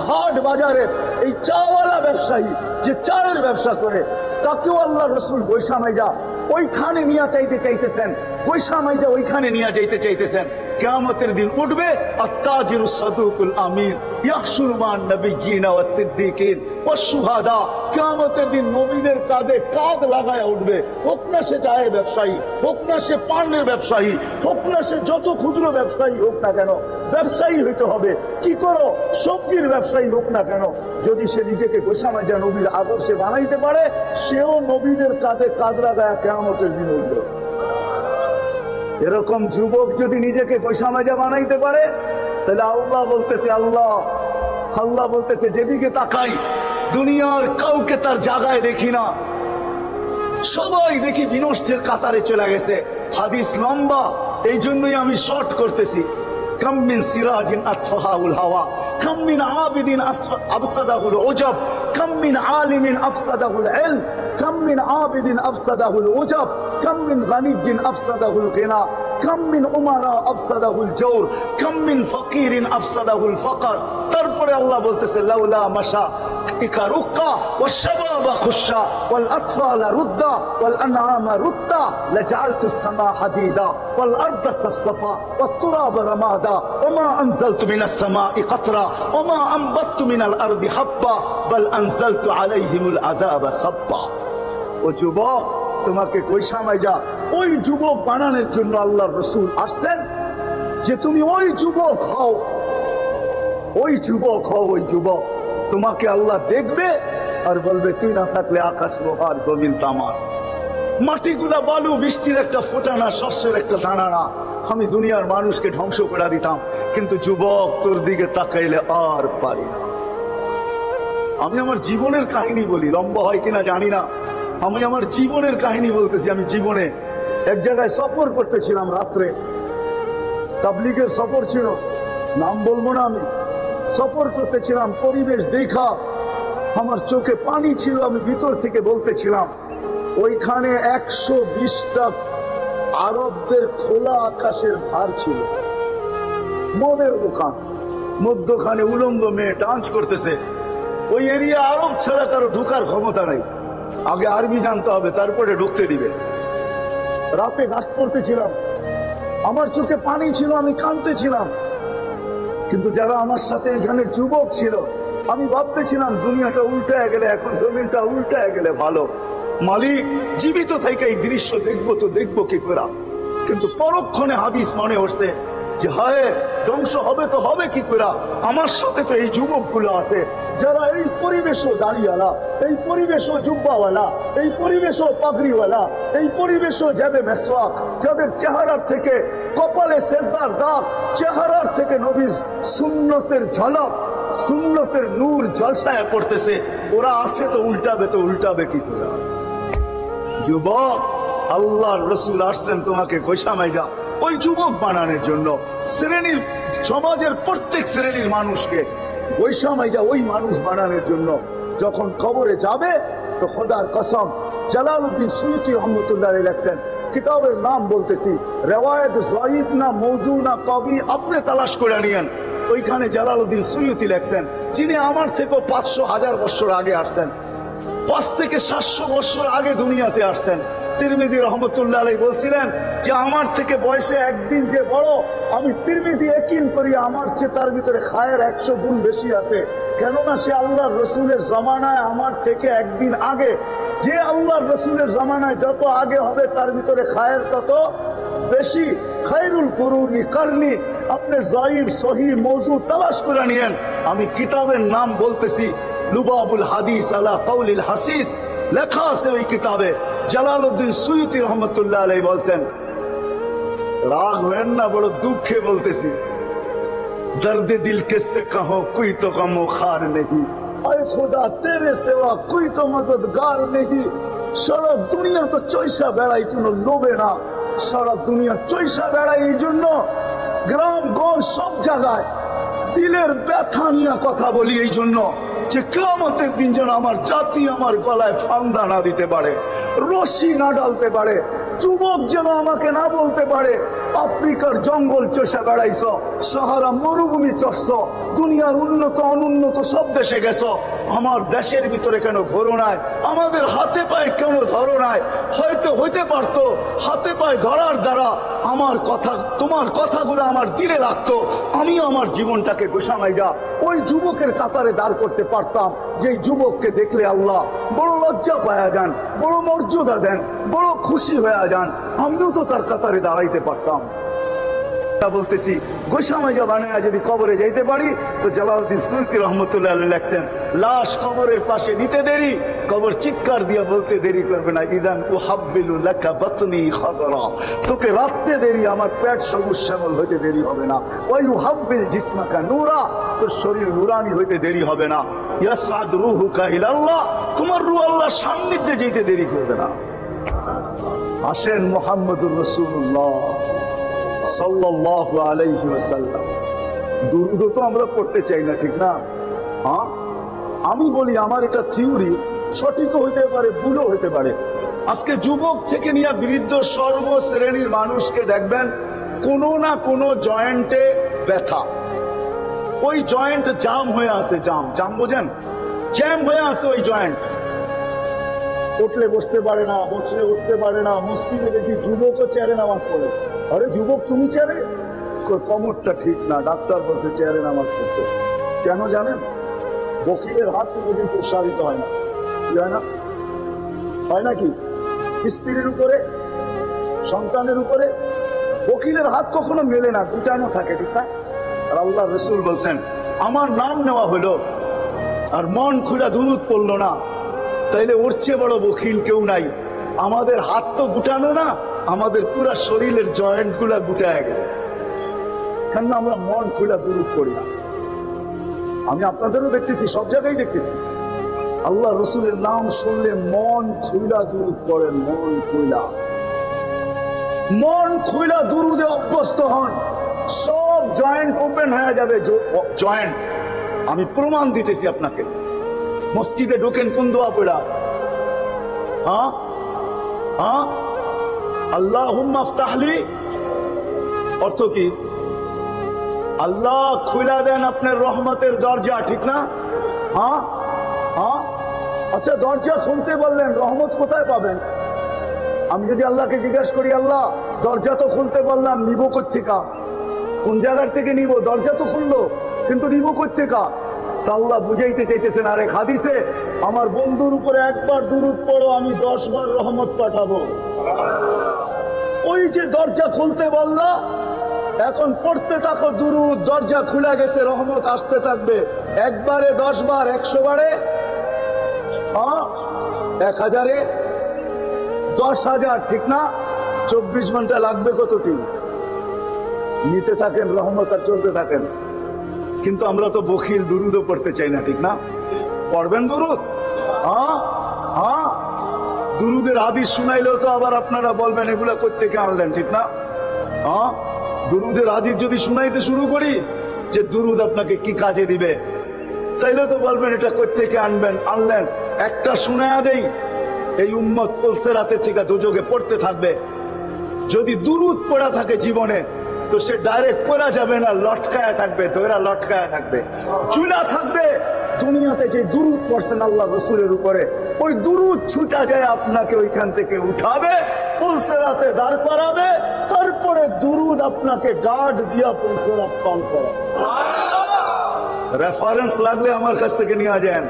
হাট বাজারের এই চাওয়ালা ব্যবসায়ী যে চায়ের ব্যবসা করে, তাকেও আল্লাহর রাসূল গোসামাইজা ওইখানে নিয়ে চাইতেছেন, গোসামাইজা ওইখানে নিয়ে যাইতে চাইতেছেন। কিয়ামতের দিন উঠবে আত-তাজিরুস সাদুকুল আমিন ইয়াহশুরু মান নাবিয়্যিনা ওয়াস সিদ্দিকিন ওয়াস শুহাদা। কিয়ামতের দিন নবীদের কাঁধে কাঁধ লাগায়া উঠবে, হোক না সে চায়ের ব্যবসায়ী, হোক না সে পানের ব্যবসায়ী, হোক না সে যত ক্ষুদ্র ব্যবসায়ী হোক না কেন, ব্যবসায়ী হইতে হবে। কি করো, সবজির ব্যবসায়ী হোক না কেন, যদি সে নিজেকে গোসামাইজা নবীর আদর্শে বানাইতে পারে, সেও নবীদের কাঁধে কাঁধ লাগায়া কিয়ামতের দিন উঠবে। এরকম যুবক যদি নিজেকে গোসামাইজা বানাইতে পারে, তাহলে আল্লাহ বলতেছে যেদিকে তাকাই দুনিয়ার কাউকে তার জায়গায় দেখি না, সবাই দেখি বিনষ্টের কাতারে চলে গেছে। হাদিস লম্বা, এই জন্যই আমি শর্ট করতেছি। কাম মিন সিরাজিন আতফাহাউল হাওয়া, কাম মিন আবিদিন আফসাদাহুল উজাব, কাম মিন আলিমিন আফসাদাহুল ইলম, কাম মিন আবিদিন আফসাদাহুল উজাব, কাম মিন গানিয়্যিন আফসাদাহুল গিনা, কাম মিন উমারা আফসাদাহুল জওর, কাম মিন ফকিরিন আফসাদাহুল ফাকর। তারপরে আল্লাহ বলতেছে লাউলা মাশা ইকারুকা ওয়াশ শাবাবা খুশা ওয়াল আতফালা রুদ্দা ওয়াল আনআমা রুদ্দা লাজআলতুস সামা হাদিদা ওয়াল আরদা সাফসাফা ওয়াত তুরাবা রামাদা ওমা আনজালতু মিনাস সামাই কাতরা ওমা আমবাততু মিনাল আরদি হাব্বা বাল আনজালতু আলাইহিমুল আযাবা সাব্বা। ও যুবক, তোমাকে গোসামাইজা ওই যুবক বানানোর জন্য আল্লাহর রাসূল আসছেন যে তুমি ওই যুবক হও, ওই যুবক। তোমাকে আল্লাহ দেখবে আর বলবে তুই না থাকলে আকাশ লোহার জমিন তামার, মাটিগুলা বালু, বৃষ্টির একটা ফোঁটা না, শস্যের একটা দানা না, আমি দুনিয়ার মানুষকে ধ্বংস করে দিতাম, কিন্তু যুবক তোর দিকে তাকাইলে আর পারি না। আমি আমার জীবনের কাহিনী বলি, লম্বা হয় কিনা জানি না, আমি আমার জীবনের কাহিনী বলতেছি। আমি জীবনে এক জায়গায় সফর করতেছিলাম, রাত্রে তাবলীগের সফর ছিল, নাম বলবো না। আমি সফর করতেছিলাম, পরিবেশ দেখা আমার চোখে পানি ছিল, আমি ভিতর থেকে বলতেছিলাম ওইখানে 120টা আরবদের খোলা আকাশের ভার ছিল, মদের দোকান, মধ্যখানে উলঙ্গ মেয়ে ডান্স করতেছে। ওই এরিয়া আরব ছাড়া কারো ঢোকার ক্ষমতা নাই, আগে আরবি জানতে হবে তারপরে ঢুকতে দিবে। রাতে গাছ পড়তেছিলাম, আমার চোখে পানি ছিল, আমি কাঁদতেছিলাম, কিন্তু যারা আমার সাথে এখানের যুবক ছিল, আমি ভাবতেছিলাম দুনিয়াটা উল্টায় গেলে, এখন জমিনটা উল্টায় গেলে ভালো। মালিক জীবিত থেকে এই দৃশ্য দেখবো তো দেখবো কি করে, কিন্তু পরক্ষণে হাদিস মনে উঠছে যে হায় ধ্বংস হবে তো হবে কি করে। আমার সাথে তো এই যুবকগুলো আছে যারা এই পরিবেশও দাঁড়িয়ালা, এই পরিবেশও জুব্বাওয়ালা, এই পরিবেশও পাগড়িওয়ালা, এই পরিবেশও যাবে মেসওয়াক, যাদের চেহারার থেকে কপালে সেজদার দাগ, চেহারার থেকে নবীর সুন্নতের ঝলক, সুন্নতের নূর জলসায় পড়তেছে। ওরা আছে তো উল্টাবে কি করে। যুবক, আল্লাহর রাসূল আসছেন তোমাকে গোসামাইজা ওই যুবক বানানোর জন্য, শ্রেণীর সমাজের প্রত্যেক শ্রেণীর মানুষকে গোসামাইজা ওই মানুষ বানানোর জন্য। যখন কবরে যাবে তো খোদার কসম, জালালউদ্দিন সুয়ুতী রহমতুল্লাহ আলাইহি লেখছেন, কিতাবের নাম বলতেছি, রেওয়ায়েত যায়িদ না মওযু না কবি, আপনি তালাশ করে নিয়েন। ওইখানে জালালউদ্দিন সুয়ুতী লেখছেন, যিনি আমার থেকে 500,000 বছর আগে আসছেন, 5 থেকে 700 বছর আগে দুনিয়াতে আসছেন। তিরমিজি রহমতুল্লাহ আলাইহি বলছিলেন যে আমার থেকে বয়সে একদিন যে বড়, আমি তিরমিজি ইয়াকিন করি আমার চেয়ে তার ভিতরে খায়ের 100 গুণ বেশি আছে, কেননা সে আল্লাহর রাসূলের জমানায় আমার থেকে একদিন আগে যে আল্লাহর রসুলের জামানায় যত আগে হবে তার ভিতরে খায়ের তত বেশি। খায়রুল কুরুনি কারনি। আপনি যায়িফ সহিহ মওযু তালাশ করে নিয়েন। আমি কিতাবের নাম বলতেছি, লুবাবুল হাদিস আলা কাউলিল হাসিস, লেখা আছে ওই কিতাবে। জালালউদ্দিন সুয়ুতি রহমতুল্লাহ আলাইহি বলছেন, রাগ হয়েন না, বড় দুঃখে বলতেছি, दर्द दिल किससे कहो कोई तो गमो खार नहीं, आए खुदा तेरे सिवा कोई तो मददगार नहीं। সারা দুনিয়া তো চৈসা বেড়াই কোনো লোভে না, সারা দুনিয়া চৈসা বেড়াই এই জন্য গ্রাম গঞ্জ সব জায়গায় দিলের ব্যথা নিয়ে কথা বলি, এই জন্য যে কিয়ামতের দিন যেন আমার জাতি আমার গলায় ফান্দা না দিতে পারে, রশি না ডালতে পারে, যুবক যেন আমাকে না বলতে পারে আফ্রিকার জঙ্গল চষে বেড়াইছ, সাহারা মরুভূমি চষছ, দুনিয়ার উন্নত অনুন্নত সব দেশে গেছ, আমার দেশের ভিতরে কেন ঘোরো নাই, আমাদের হাতে পায়ে কেন ধরো নাই। হয়তো হইতে পারতো হাতে পায়ে ধরার দ্বারা আমার কথা, তোমার কথাগুলো আমার দিলে রাখতো, আমিও আমার জীবনটাকে গোসামাইয়া ওই যুবকের কাতারে দাঁড় করতে পারতাম, যে যুবককে দেখলে আল্লাহ বড় লজ্জা পায়া যান, বড় মর্যাদা দেন, বড় খুশি হয়ে যান, আমিও তো তার কাতারে দাঁড়াইতে পারতাম। বলতেছি গোসামাইয়া বানায়া যদি কবরে যাইতে পারি, তো জালালউদ্দিন সুয়ুতি রহমতুল্লাহ আলাইহি লেখছেন, লাশ কবরের পাশে নিতে দেরি, কবর চিৎকার দিয়ে বলতে দেরি করবে না, ইদান উহাব্বিলু লাকা বাতনি খাদরা, তোকে রাখতে দেরি, আমার পেট সবুজ শ্যামল হইতে দেরি হবে না, ওয়া ইউহাব্বিল জিসমাকা নূরা, তোর শরীর নুরানি হইতে দেরি হবে না, ইয়াসআদ রূহুকা ইলাল্লাহ, তোমার রূহ আল্লাহর সান্নিধ্যে যেতে দেরি করবে না। আসেন মুহাম্মদুর রাসূলুল্লাহ সাল্লাল্লাহু আলাইহি ওয়াসাল্লাম, দুরূদ তো আমরা পড়তে চাই না, ঠিক না? হ্যাঁ, আমি বলি আমার এটা থিওরি, সঠিকও হইতে পারে ভুলও হইতে পারে। আজকে যুবক থেকে নিয়ে বৃদ্ধ সর্বশ্রেণীর মানুষকে দেখবেন কোনো না কোনো জয়েন্টে ব্যথা, ওই জয়েন্ট জাম হয়ে আছে, জাম বোঝেন, জ্যাম হয়ে আছে ওই জয়েন্ট, উঠলে বসতে পারে না, বসলে উঠতে পারে না। মসজিদে দেখি যুবকও চেয়ারে নামাজ পড়ে, আরে যুবক তুমি চেয়ারে, কোমরটা ঠিক না, ডাক্তার বসে চেয়ারে নামাজ পড়তে, কেন জানেন? বকিলের হাত থেকে প্রসারিত হয় না, কি হয় না, হয় নাকি? স্ত্রীর উপরে, সন্তানের উপরে বকিলের হাত কখনো মেলে না, গুটানো থাকে, ঠিক না? আর আল্লাহ রাসূল বলছেন, আমার নাম নেওয়া হলো আর মন খুলে দুরূদ পড়লো না, তাইলে ওর চেয়ে বড় বকিল কেউ নাই। আমাদের হাত তো গুটানো না, আমাদের পুরা শরীরের জয়েন্ট গুলা গুটায় গেছে, কেন আমরা মন খুলে দুরূদ পড়ি না। আমি আপনাদেরও দেখতেছি, সব জায়গায় দেখতেছি, আল্লাহ রসুলের নাম শুনলে মন খুইলা দুরূদ পড়েন, মন খুইলা দুরূদে অভ্যস্ত হন, সব জয়েন্ট ওপেন হয়ে যাবে। জয়েন্ট আমি প্রমাণ দিতেছি আপনাকে। মসজিদে ঢোকেন কোন দোয়া পড়া? হ্যাঁ হ্যাঁ, আল্লাহুম্মা ইফতাহলি, অর্থ কি? আল্লাহ খুলে দেন আপনার রহমতের দরজা, ঠিক না? হ্যাঁ হ্যাঁ, আচ্ছা দরজা খুলতে বললেন, রহমত কোথায় পাবেন? আমি যদি আল্লাহকে জিজ্ঞাসা করি, আল্লাহ দরজা তো খুলতে বললাম, নিব কোত্থেকা? কোন জায়গার থেকে নিব? দরজা তো খুললো, কিন্তু নিব কোত্থেকা? তা আল্লাহ বুঝাইতে চাইতেছেন, আরে হাদিসে আমার বন্ধুর উপরে একবার দুরূদ পড়ো, আমি 10 বার রহমত পাঠাবো। ওই যে দরজা খুলতে বললা, এখন পড়তে থাকো দুরূদ, দরজা খুলে গেছে, রহমত আসতে থাকবে। একবারে 10 বার, 100 বারে, 1000-এ 10,000, ঠিক না? 24 ঘন্টা লাগবে কতটি? নিতে থাকেন রহমত আর চলতে থাকেন। কিন্তু আমরা তো বখিল, দুরূদও পড়তে চাই না, ঠিক না? পড়বেন দুরূদ? হ্যাঁ, দুরূদের হাদিস শুনাইলেও তো আবার আপনারা বলবেন এগুলা কোত্থেকে আনলেন, ঠিক না? হ্যাঁ, দুরূদের হাদিস যদি শুনাইতে শুরু করি যে দুরূদ আপনাকে কি কাজে দিবে, তাইলে তো বলবেন এটা কোত্থেকে আনলেন। একটা শুনায়া দেই, এই উম্মত পলসে রাতের থেকে দোজগে পড়তে থাকবে। যদি দুরূদ পড়া থাকে জীবনে, তো সে ডাইরেক্ট পড়া যাবে না, লটকায়া থাকবে, দৈরা লটকায়া থাকবে, চুলা থাকবে। দুনিয়াতে যে দুরূদ পড়ছেন আল্লাহ রসুলের উপরে, ওই দুরূদ ছুটা যায় আপনাকে ওইখান থেকে উঠাবে, পুলসেরাতে দাঁড় করাবে, তারপরে দুরূদ আপনাকে গার্ড দিয়া পুলসেরাত পান করাবে। রেফারেন্স লাগলে আমার কাছ থেকে নিয়ে যান।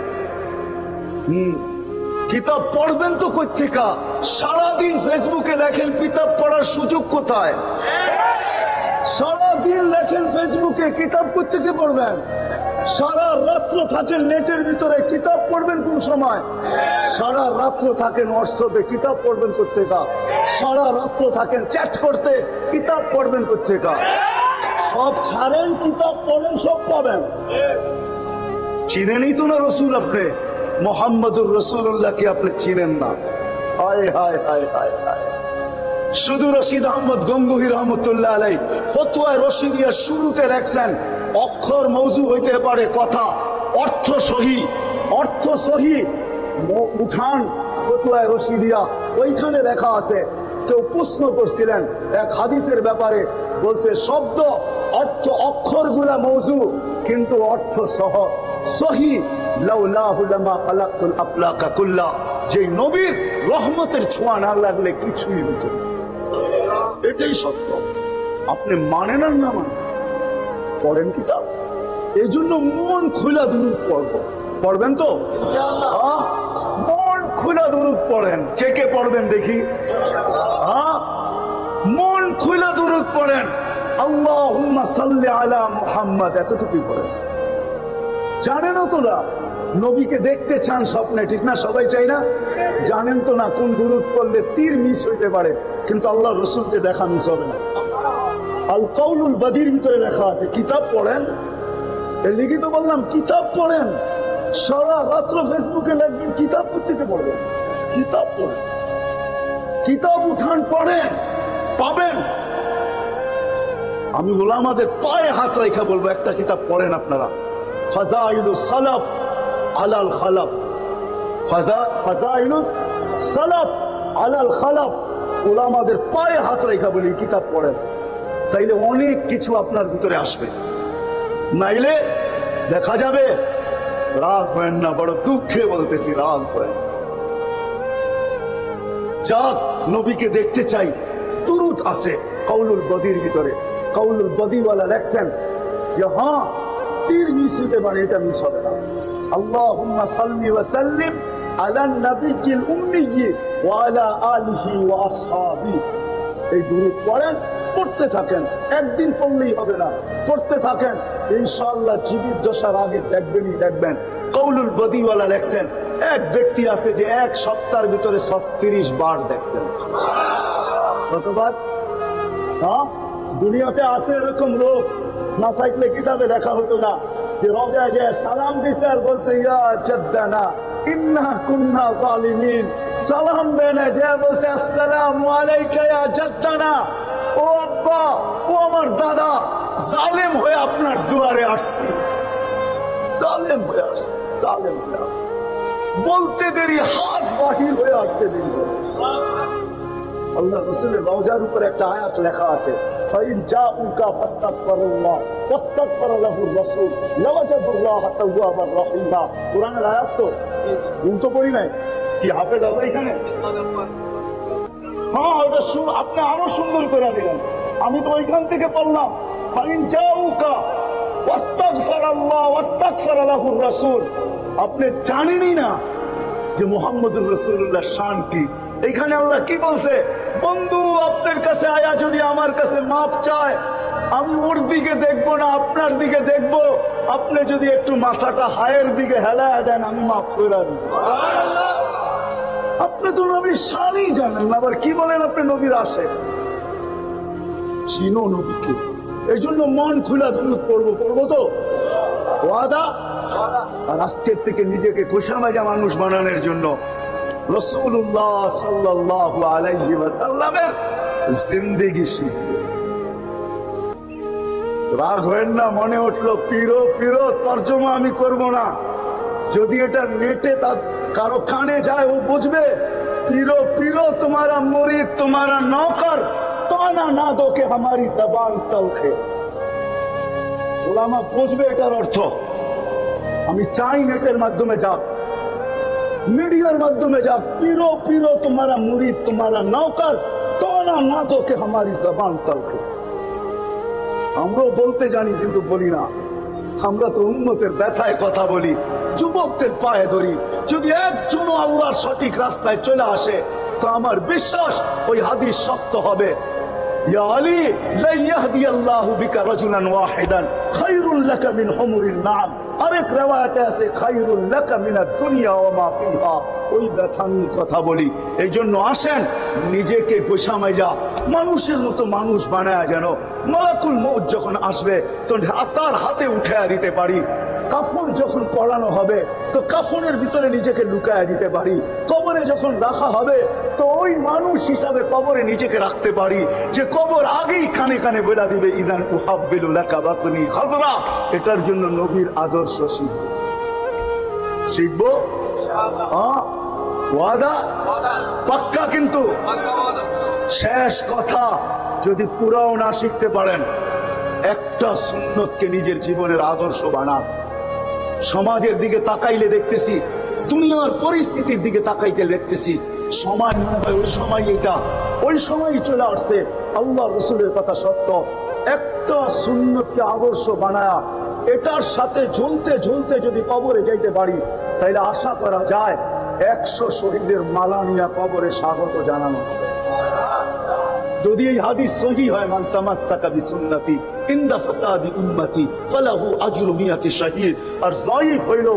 কিতাব পড়বেন তো কোত্থেকা? সারাদিন ফেসবুকে লেখেন, কিতাব পড়ার সুযোগ কোথায়? সারাদিন লেখেন ফেসবুকে, কিতাব কোত্থেকে পড়বেন? সারা রাত্র থাকেন নেটের ভিতরে, কিতাব পড়বেন কোন সময়? সারা রাত্র থাকেন হোয়াটসঅ্যাপে, কিতাব পড়বেন কোত্থেকা? সারা রাত্র থাকেন চ্যাট করতে, কিতাব পড়বেন কোত্থেকা? সব ছাড়েন, কিতাব পড়েন, সব পাবেন। চিনেনই তো না রসুল, আপনি মোহাম্মদুর রসুল্লাহকে আপনি চিনেন না। হায় হায় হায় হায় হায়। শুধু রশিদ আহমদ গঙ্গোহী রহমতুল্লাহ আলাই ফতোয়ায়ে রশিদিয়া শুরুতে লেখছেন, অক্ষর মৌজু হইতে পারে কথা, অর্থ সহি, অর্থ সহি। উঠান ফতোয়ায়ে রশিদিয়া, ওইখানে লেখা আছে। কেউ প্রশ্ন করছিলেন এক হাদিসের ব্যাপারে, বলছে শব্দ অর্থ অক্ষরগুলা মৌজু, কিন্তু অর্থ সহ সহি। লাউলাহু লামা খালাকতুল আফলাকা কুল্লা, যে নবীর রহমতের ছোঁয়া না লাগলে কিছুই হতো না। এটাই সত্য। আপনি মানেন আর না মানেন, পড়েন কিতাব। এই জন্য মন খোলা দুরূদ পড়ব, পড়বেন তো মন খোলা দুরূদ পড়েন। কে কে পড়বেন দেখি? মন খোলা দুরূদ পড়েন। আল্লাহুম্মা সাল্লি আলা মুহাম্মাদ, এতটুকুই পড়েন। জানেন তো না নবীকে দেখতে চান স্বপ্নে, ঠিক না? সবাই চাই না? জানেন তো না কোন দুরূদ পড়লে তীর মিস হইতে পারে, কিন্তু আল্লাহ রসুলকে দেখা মিস হবে না। আল কাউলুল বাদীর ভিতরে লেখা আছে, কিতাব পড়েন। এর লিখিত বললাম কিতাব পড়েন। সারা রাত্র ফেসবুকে লিখবেন, কিতাব থেকে পড়বেন। কিতাব পড়েন, কিতাব উঠান, পড়েন, পাবেন। আমি ওলামাদের পায়ে হাত রেখা বলবো, একটা কিতাব পড়েন আপনারা, ফাজাইলুস সালাফ আলাল খালাফ। ফাজাইলুস সালাফ আলাল খালাফ। ওলামাদের পায়ে হাত রেখা বলি, কিতাব পড়েন, তাইলে অনেক কিছু আপনার ভিতরে আসবে। নাইলে দেখা যাবে, রাগ হয় না, বড় দুঃখে বলতেছি, রাগ হয়। যাক নবীকে দেখতে চাই, দুরূদ আছে কাউলুল বদীর ভিতরে। কাউলুল বদীওয়ালা লেখছেন যে হ্যাঁ তীর মিস হতে পারে, এটা মিস হবে না। আল্লাহুম্মা সাল্লি ওয়া সাল্লিম আলান নাবিয়্যিল উম্মিয়্যি ওয়া আলা আলিহি ওয়া আসহাবিহি। এই দুরূদ পড়েন, পড়তে থাকেন, একদিন পড়লেই হবে না, পড়তে থাকেন, ইনশাআল্লাহ জীবিত দশার আগে দেখবেনই দেখবেন। কাউলুল বদীওয়ালা লেখছেন, এক ব্যক্তি আছে যে এক সপ্তাহের ভিতরে 36 বার দেখছেন। কতবার? হ্যাঁ, দুনিয়াতে আছে এরকম লোক, না থাকলে কিতাবে দেখা হতো না, যে রোজায় যে সালাম দিছে আর বলছে ইয়া জাদ্দানা ইন্না কুন্না যালিমিন। সালাম দেন, যে বলছে আসসালামু আলাইকা ইয়া জাদ্দানা, ও আব্বা, ও আমার দাদা, জালেম হয়ে আপনার দুয়ারে আসছি, জালেম হয়ে আসছি, জালেম হয়ে আসছি। বলতে দেরি, হাত বাহির হয়ে আসতে দেরি। আল্লাহ রাসূলের রওজার উপর একটা আয়াত লেখা আছে, ফাইন জাউকা ফাস্তাগফিরুল্লাহ ওয়াস্তাগফার লাহুর রাসূল লাওয়াজাদুল্লাহ তাওয়াবার রহিমা। কোরআনের আয়াত তো উল্টো পড়ি নাই কি? হাফেজ আছে এখানে? হ্যাঁ, ওটা আপনি আরো সুন্দর করে দিলেন। আমি তো ওইখান থেকে পড়লাম, ফাইন জাউকা ওয়াস্তাগফিরুল্লাহ ওয়াস্তাগফার লাহুর রাসূল। আপনি জানেনই না যে মুহাম্মদুর রাসূলুল্লাহ শান কি। এখানে আল্লাহ কি বলছে? বন্ধু আপনার কাছে আয়া যদি আমার কাছে মাপ চায়, আমি ওর দিকে দেখবো না, আপনার দিকে দেখবো। আপনি যদি একটু মাথাটা হায়ের দিকে হেলায় দেন, আমি মাফ করে দিব। আপনি তো নবীর শানই জানেন না, আবার কি বলেন আপনি নবীর আসে? চিনো নবীকে, এই জন্য মন খুলা দুরূদ পড়বো, পড়বো তো ওয়াদা। আর আজকের থেকে নিজেকে খুশামাজা মানুষ বানানোর জন্য রাসূলুল্লাহ সাল্লাল্লাহু আলাইহি ওয়াসাল্লামের জিন্দেগি শিখবে। রাগ হয় না, মনে উঠলো পিরো পিরো, তর্জমা আমি করব না। যদি এটা নেটে তার কারো কানে যায়, ও বুঝবে পিরো পিরো তোমারা মুরিদ তোমারা নৌকর, তানা না দো কে হামারি জবান তলখে। ওলামা বুঝবে এটার অর্থ। আমি চাই নেটের মাধ্যমে যাক, মিডিয়ার মাধ্যমে যাক, পিরো পিরো তোমারা মুরিদ তোমারা নৌকর, তানা না দো কে হামারি জবান তলখে। আমরাও বলতে জানি কিন্তু বলি না। আমরা তো উম্মতের ব্যথায় কথা বলি, যুবকদের পায়ে ধরি। যদি একজনও আল্লাহর সঠিক রাস্তায় চলে আসে তো আমার বিশ্বাস ওই হাদিস সত্য হবে। ইয়া আলী লা ইয়াহদিয়াল্লাহু বিকা রাজুলান ওয়াহিদান খায়রুল লাকা মিন হুমুরিন নাম। আরেক রিওয়ায়াতে আছে খায়রুল লাকা মিনাদ দুনিয়া ওয়া মা ফিহা। ওই ব্যথা নিয়ে কথা বলি। এই জন্য আসেন নিজেকে গোছামাই যা মানুষের মতো মানুষ বানায়, যেন মালাকুল মউত যখন আসবে তো তার হাতে উঠায়া দিতে পারি। কাফন যখন পড়ানো হবে তো কাফনের ভিতরে নিজেকে লুকায়া দিতে পারি। কবরে যখন রাখা হবে তো ওই মানুষ হিসাবে কবরে নিজেকে রাখতে পারি, যে কবর আগেই কানে কানে বলে দিবে ইদান উহাব্বিলু লাকা বাতনি খাদরা। এটার জন্য নবীর আদর্শ শিখবো। ওয়াদা পাক্কা। কিন্তু শেষ কথা, যদি পুরাও না শিখতে পারেন, একটা সুন্নতকে নিজের জীবনের আদর্শ বানান। সমাজের দিকে তাকাইলে দেখতেছি, দুনিয়ার পরিস্থিতির দিকে তাকাইতে দেখতেছি সময় মনে হয় ওই সময় এটা, ওই সময় চলে আসছে। আল্লাহ রসুলের কথা সত্য। একটা সুন্নতকে আদর্শ বানায়া এটার সাথে ঝুলতে ঝুলতে যদি কবরে যাইতে পারি, তাইলে আশা করা যায় 100 শহীদের মালা নিয়ে কবরে স্বাগত জানানো হবে। যদি এই হাদিস সহি হয়, মান তামাসসাকা বিসুন্নতি ইনদা ফাসাদি উম্মতি ফালাহু আজরু মিয়াতি শাহীদ। আর যায়িফ হইল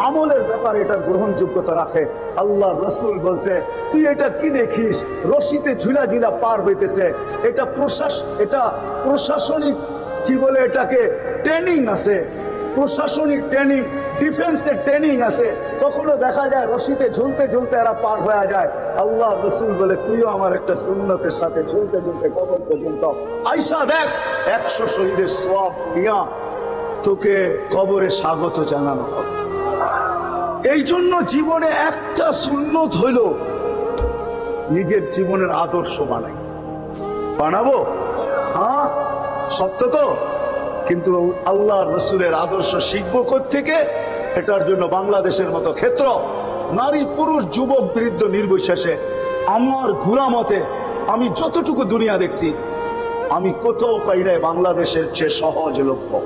আমলের ব্যাপারে এটার গ্রহণযোগ্যতা রাখে। আল্লাহ রাসূল বলছে, তুই এটা কি দেখিস রশিতে ঝুলা ঝুলা পার হইতেছে, এটা প্রশাসনিক কি বলে এটাকে ট্রেনিং আছে, প্রশাসনিক ট্রেনিং, ডিফেন্সের ট্রেনিং আছে। কখনো দেখা যায় রশিতে ঝুলতে ঝুলতে এরা পার হয়ে যায়। আল্লাহ রসুল বলে, তুইও আমার একটা সুন্নতের সাথে ঝুলতে ঝুলতে কবর পর্যন্ত আইসা দেখ, 100 শহীদের সওয়াব নিয়া তোকে কবরে স্বাগত জানানো হবে। এই জন্য জীবনে একটা সুন্নত হইল নিজের জীবনের আদর্শ বানাবো। হ্যাঁ সত্য তো। কিন্তু আল্লাহ রসুলের আদর্শ শিখবো কোত্থেকে? এটার জন্য বাংলাদেশের মতো ক্ষেত্র, নারী পুরুষ যুবক বৃদ্ধ নির্বিশেষে আমার ঘুরা মতে আমি যতটুকু দুনিয়া দেখছি, আমি কোথাও পাই নাই বাংলাদেশের চেয়ে সহজ লক্ষ্য।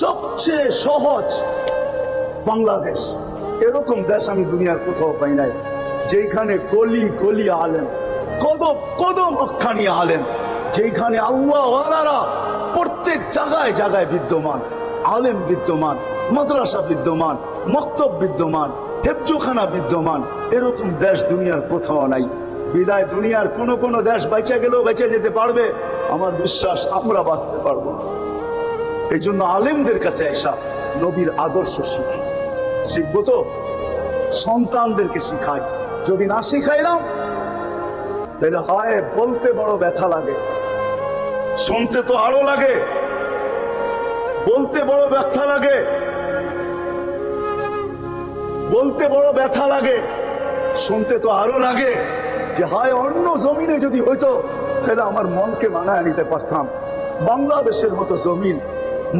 সবচেয়ে সহজ বাংলাদেশ। এরকম দেশ আমি দুনিয়ার কোথাও পাই নাই, যেখানে গলি গলি আলেম, কদম কদম অক্ষানি আলেম, যেখানে আল্লাহ ওয়ালারা প্রত্যেক জায়গায় জায়গায় বিদ্যমান, আলেম বিদ্যমান, মাদ্রাসা বিদ্যমান, মক্তব বিদ্যমান, হেফজোখানা বিদ্যমান। এরকম দেশ দুনিয়ার কোথাও নাই। বিদায় দুনিয়ার কোন কোন দেশ বেঁচে গেলেও বেঁচে যেতে পারবে, আমার বিশ্বাস আমরা বাঁচতে পারবো। এই জন্য আলেমদের কাছে এসা নবীর আদর্শ শিখবো তো সন্তানদেরকে শিখাই। যদি না শিখাইলাম তাহলে হয় বলতে বড় ব্যথা লাগে, শুনতে তো আরো লাগে। বলতে বড় ব্যথা লাগে, বলতে বড় ব্যথা লাগে, শুনতে তো আরো লাগে। যে হয় অন্য জমিনে যদি হইতো তাহলে আমার মনকে মানায় নিতে পারতাম। বাংলাদেশের মতো জমিন,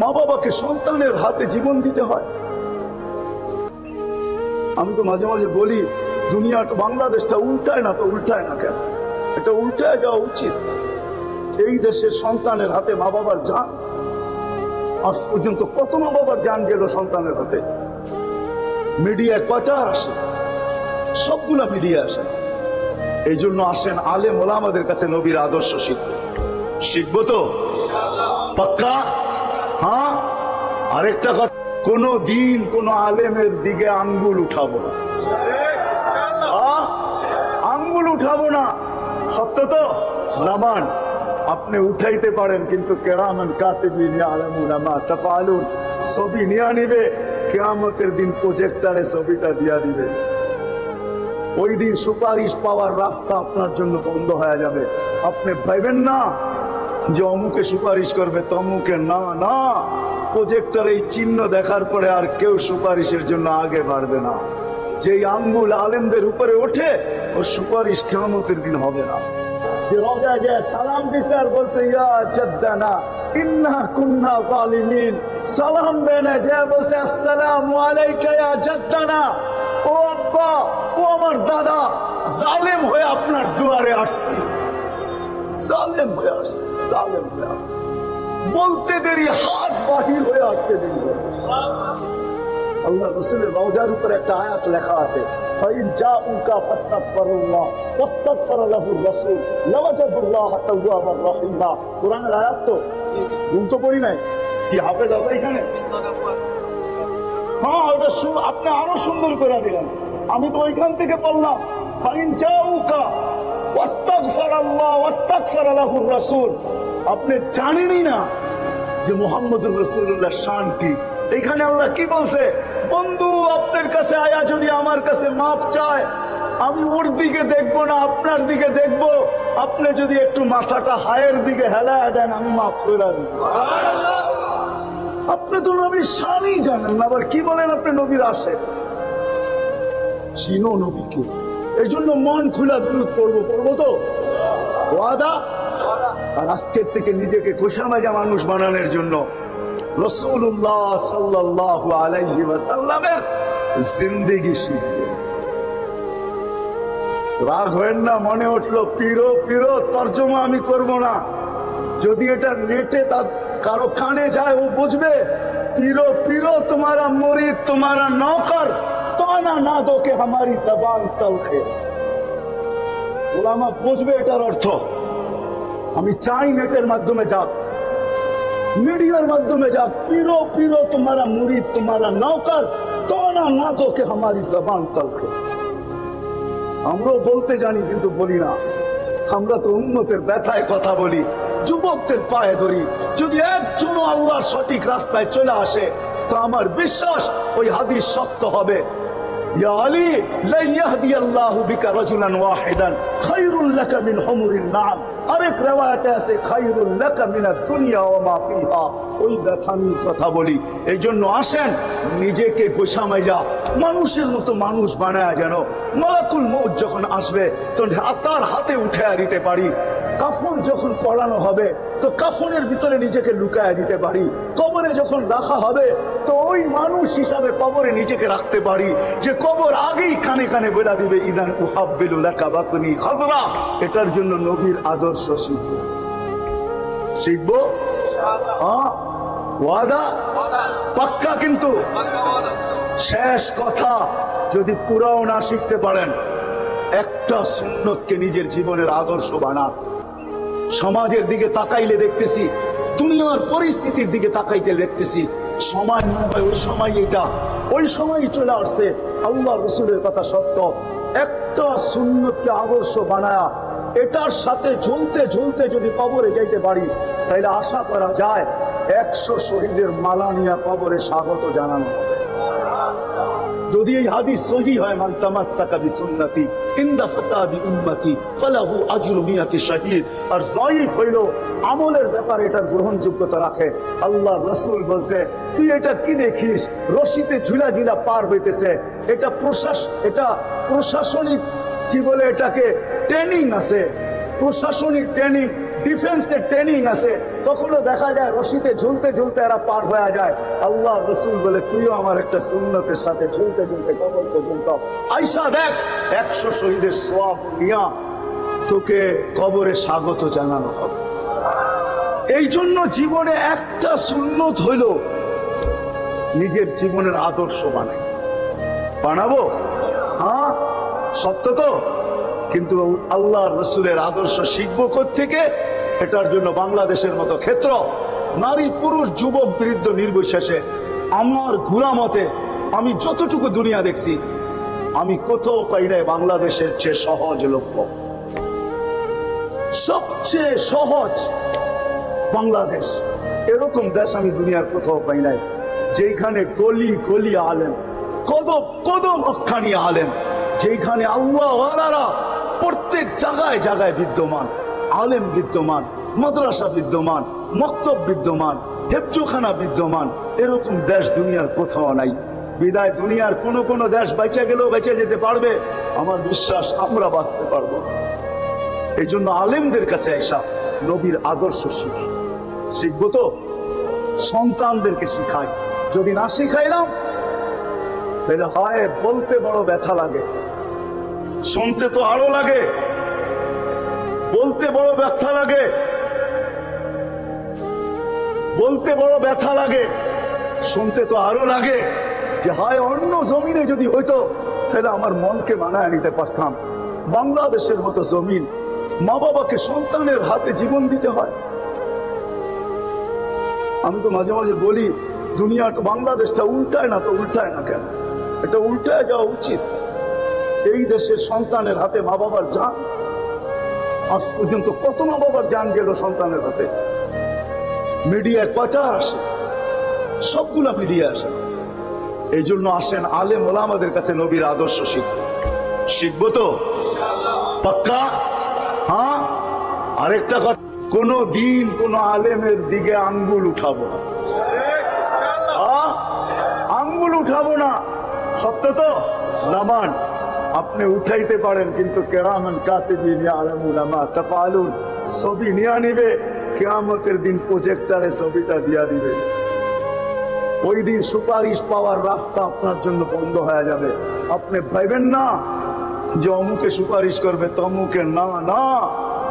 মা বাবাকে সন্তানের হাতে জীবন দিতে হয়। আমি তো মাঝে মাঝে বলি, দুনিয়াটা বাংলাদেশটা উল্টায় না তো উল্টায় না কেন? এটা উল্টায় যাওয়া উচিত। এই দেশের সন্তানের হাতে মা বাবার জান, আজ পর্যন্ত কত মা বাবার জান গেল সন্তানের হাতে। মিডিয়ায় কয়টা আসে? সবগুলা মিডিয়া আসে। এই জন্য আসেন আলেম ওলামাদের কাছে নবীর আদর্শ শিখবো তো পাক্কা। হ্যাঁ, আরেকটা কথা, কোন দিন কোন আলেমের দিকে আঙ্গুল উঠাবো না, আঙ্গুল উঠাবো না। সত্য তো নামান আপনি উঠাইতে পারেন, কিন্তু কেরামান কাতিবিন ইয়ালামুনা মা তাফআলুন ছবি নিয়ে নিবে। কিয়ামতের দিন প্রজেক্টরে ছবিটা দিয়া দিবে। ওই দিন সুপারিশ পাওয়ার রাস্তা আপনার জন্য বন্ধ হয়ে যাবে। আপনি ভাইবেন না যে অমুকে সুপারিশ করবে তমুকে, না না, প্রজেক্টর এই চিহ্ন দেখার পরে আর কেউ সুপারিশের জন্য আগে বাড়বে না। যেই আঙ্গুল আলেমদের উপরে ওঠে ওর সুপারিশ কিয়ামতের দিন হবে না। যে রোজা যে সালাম দিছে আর বলছে ইয়া জাদ্দানা ইন্না কুন্না যালিমিন, সালাম দেয় না, যে বলছে আসসালামু আলাইকা ইয়া জাদ্দানা, ও আব্বা, ও আমার দাদা, জালেম হয়ে আপনার দুয়ারে আসছি, জালেম হয়ে আসছি, জালেম হয়ে। বলতে দেরি হাত বাহির হয়ে আসতে দেরি হবে। আল্লাহ রাসূলের রওজার উপর একটা আয়াত লেখা আছে, ফাইন জাউকা ফাস্তাগফিরুল্লাহ ওয়াস্তাগফার লাহুর রাসূল লাওয়াজাদুল্লাহ তাওয়াবার রহিমা। কোরআনের আয়াত তো ঘুম তো পড়ি নাই, কি হাফেজ আছে এখানে? হ্যাঁ, ওটা আপনি আরো সুন্দর করে দিলেন। আমি তো ওইখান থেকে বললাম ফাইন জাউকা ওয়াস্তাগফিরুল্লাহ ওয়াস্তাগফার লাহুর রাসূল। আপনি জানেনই না যে মুহাম্মদুর রাসূলুল্লাহ শান কি। এখানে আল্লাহ কি বলছে, বন্ধু আপনার কাছে আয়া যদি আমার কাছে মাপ চায়, আমি ওর দিকে দেখবো না, আপনার দিকে দেখবো। আপনি যদি একটু মাথাটা হায়ের দিকে হেলায় দেন, আমি মাফ করে দিব। আপনি তো নবীর শানই জানেন না, আবার কি বলেন আপনি নবীর আসে চিনো নবীকে। এই জন্য মন খুলা দুরূদ পড়বো তো ওয়াদা। আর আজকের থেকে নিজেকে খোশামেজা মানুষ বানানোর জন্য রাসূলুল্লাহ সাল্লাল্লাহু আলাইহি ওয়াসাল্লামের জিন্দেগি শিখবে। রাগ হবেন না, মনে উঠলো পিরো পিরো তর্জমা আমি করব না। যদি এটা নেটে কারো কানে যায় ও বুঝবে, পিরো পিরো তোমারা মুরিদ তোমারা নৌকর, তানা না দো কে হামারি জবান তলখে। ওলামা বুঝবে এটার অর্থ। আমি চাই নেটের মাধ্যমে যাক, मीडिया माध्यम जाक, पीरो पीरो तुम्हारा मुरीद तुम्हारा नौकर, ताना ना दो के हमारी जबान तल्ख है। আমরা বলতে জানি কিন্তু বলি না। আমরা তো উম্মতের ব্যথায় কথা বলি, যুবকদের পায়ে ধরি। যদি একজন আল্লাহর সঠিক রাস্তায় চলে আসে, তো আমার বিশ্বাস ওই হাদিস সত্য হবে। ইয়া আলী লা ইয়াহদি আল্লাহু বিকা রাজুলান ওয়াহিদান খায়রুল লাকা মিন হুমুরিন নাম। আরেক রিওয়ায়াতে আছে খায়রুল লাকা মিনাদ দুনিয়া ওয়া মা ফিহা। ওই ব্যথার কথা বলি। এই জন্য আসেন নিজেকে গোছামেজা মানুষের মতো মানুষ বানায়, যেন মালাকুল মউত যখন আসবে তো তার হাতে উঠে দিতে পারি। কাফন যখন পরানো হবে তো কাফনের ভিতরে নিজেকে লুকায় দিতে পারি। কবরে যখন রাখা হবে তো ওই মানুষ হিসাবে কবরে নিজেকে রাখতে পারি, যে কবর আগেই কানে কানে বলে দিবে ইদান উহাব্বিলু লাকা বাতনি খাদরা। এটার জন্য নবীর আদর্শ শিখবো ইনশাআল্লাহ। ওয়াদা পাক্কা। কিন্তু শেষ কথা, যদি পুরাও না শিখতে পারেন, একটা সুন্নতকে নিজের জীবনের আদর্শ বানান। সমাজের দিকে তাকাইলে দেখতেছি, দুনিয়ার পরিস্থিতির দিকে তাকাইতে দেখতেছি, সময় ওই সময় এটা ওই সময় চলে আসছে। আল্লাহ রসুলের কথা সত্য। একটা সুন্নতকে আদর্শ বানায়া এটার সাথে ঝুলতে ঝুলতে যদি কবরে যাইতে পারি, তাহলে আশা করা যায় 100 শহীদের মালা নিয়ে কবরে স্বাগত জানানো হবে। যদি এই হাদিস সহি হয়, মান তামাসসাকা বিসুন্নতি ইনদা ফাসাদি উম্মতি ফালাহু আজরু মিয়াতি শাহীদ। আর যায়িফ হইল আমলের ব্যাপারে এটার গ্রহণযোগ্যতা রাখে। আল্লাহ রাসূল বলছে, তুই এটা কি দেখিস রশিতে ঝুলা ঝুলা পার হইতেছে, এটা প্রশাসনিক কি বলে এটাকে ট্রেনিং আছে, প্রশাসনিক ট্রেনিং, ডিফেন্সের ট্রেনিং আছে। কখনো দেখা যায় রশিতে ঝুলতে ঝুলতে এরা পার হয়ে যায়। আল্লাহ রসুল বলে, তুইও আমার একটা সুন্নতের সাথে ঝুলতে ঝুলতে কবর পর্যন্ত আইসা দেখ, 100 শহীদের সওয়াব নিয়া তোকে কবরে স্বাগত জানানো হবে। এই জন্য জীবনে একটা সুন্নত হইল নিজের জীবনের আদর্শ বানাবো। হ্যাঁ, সত্য তো। কিন্তু আল্লাহ রসুলের আদর্শ শিখবো কোত্থেকে? এটার জন্য বাংলাদেশের মতো ক্ষেত্র, নারী পুরুষ যুবক বৃদ্ধ নির্বিশেষে, আমার ঘুরা মতে আমি যতটুকু দুনিয়া দেখছি, আমি কোথাও পাই নাই বাংলাদেশের চেয়ে সহজলভ্য। সবচেয়ে সহজ বাংলাদেশ। এরকম দেশ আমি দুনিয়ার কোথাও পাই নাই, যেখানে গলি গলি আলেম, কদম কদম অক্ষানি আলেম, যেখানে আল্লাহ ওয়ালারা প্রত্যেক জায়গায় জায়গায় বিদ্যমান, আলেম বিদ্যমান, মাদ্রাসা বিদ্যমান, মক্তব বিদ্যমান, হেফজোখানা বিদ্যমান। এরকম দেশ দুনিয়ার কোথাও নাই। বিদায় দুনিয়ার কোন দেশ বেঁচে গেলেও বেঁচে যেতে পারবে, আমার বিশ্বাস আমরা বাঁচতে পারবো। এই জন্য আলেমদের কাছে এসা নবীর আদর্শ শিখবো তো সন্তানদেরকে শিখাই। যদি না শিখাইলাম তাহলে হয় বলতে বড় ব্যথা লাগে, শুনতে তো আরো লাগে, বলতে বড় ব্যথা লাগে। বলতে বড় ব্যথা লাগে, শুনতে তো আরো লাগে যে হায় অন্য জমিনে যদি হইতো তাহলে আমার মনকে মানায় নিতে পারতাম। বাংলাদেশের মতো জমিন, মা বাবাকে সন্তানের হাতে জীবন দিতে হয়। আমি তো মাঝে মাঝে বলি দুনিয়াটা, বাংলাদেশটা উল্টায় না তো উল্টায় না কেন? এটা উল্টায় যাওয়া উচিত। এই দেশের সন্তানের হাতে মা বাবার জান, আজ পর্যন্ত কত মা বাবার জান গেল সন্তানের হাতে। মিডিয়ায় কয়টা আসে? সবগুলা মিডিয়া আসে। এই জন্য আসেন আলেম ওলামাদের কাছে নবীর আদর্শ শিখবো তো পাক্কা। হ্যাঁ, আরেকটা কথা, কোন দিন কোন আলেমের দিকে আঙ্গুল উঠাবো না, আঙ্গুল উঠাবো না। সত্য তো? নামান আপনি উঠাইতে পারেন, কিন্তু কেরামান কাতিবিন ইয়ালামুনা মা তাফআলুন ছবি নিয়ে নিবে, কিয়ামতের দিন প্রজেক্টরে ছবিটা দিয়া দিবে। ওই দিন সুপারিশ পাওয়ার রাস্তা আপনার জন্য বন্ধ হয়ে যাবে। আপনি ভাইবেন না যে অমুকে সুপারিশ করবে তমুকে, না না,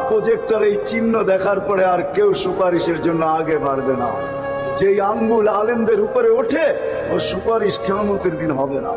প্রজেক্টর এই চিহ্ন দেখার পরে আর কেউ সুপারিশের জন্য আগে বাড়বে না। যেই আঙ্গুল আলেমদের উপরে ওঠে ওর সুপারিশ কিয়ামতের দিন হবে না।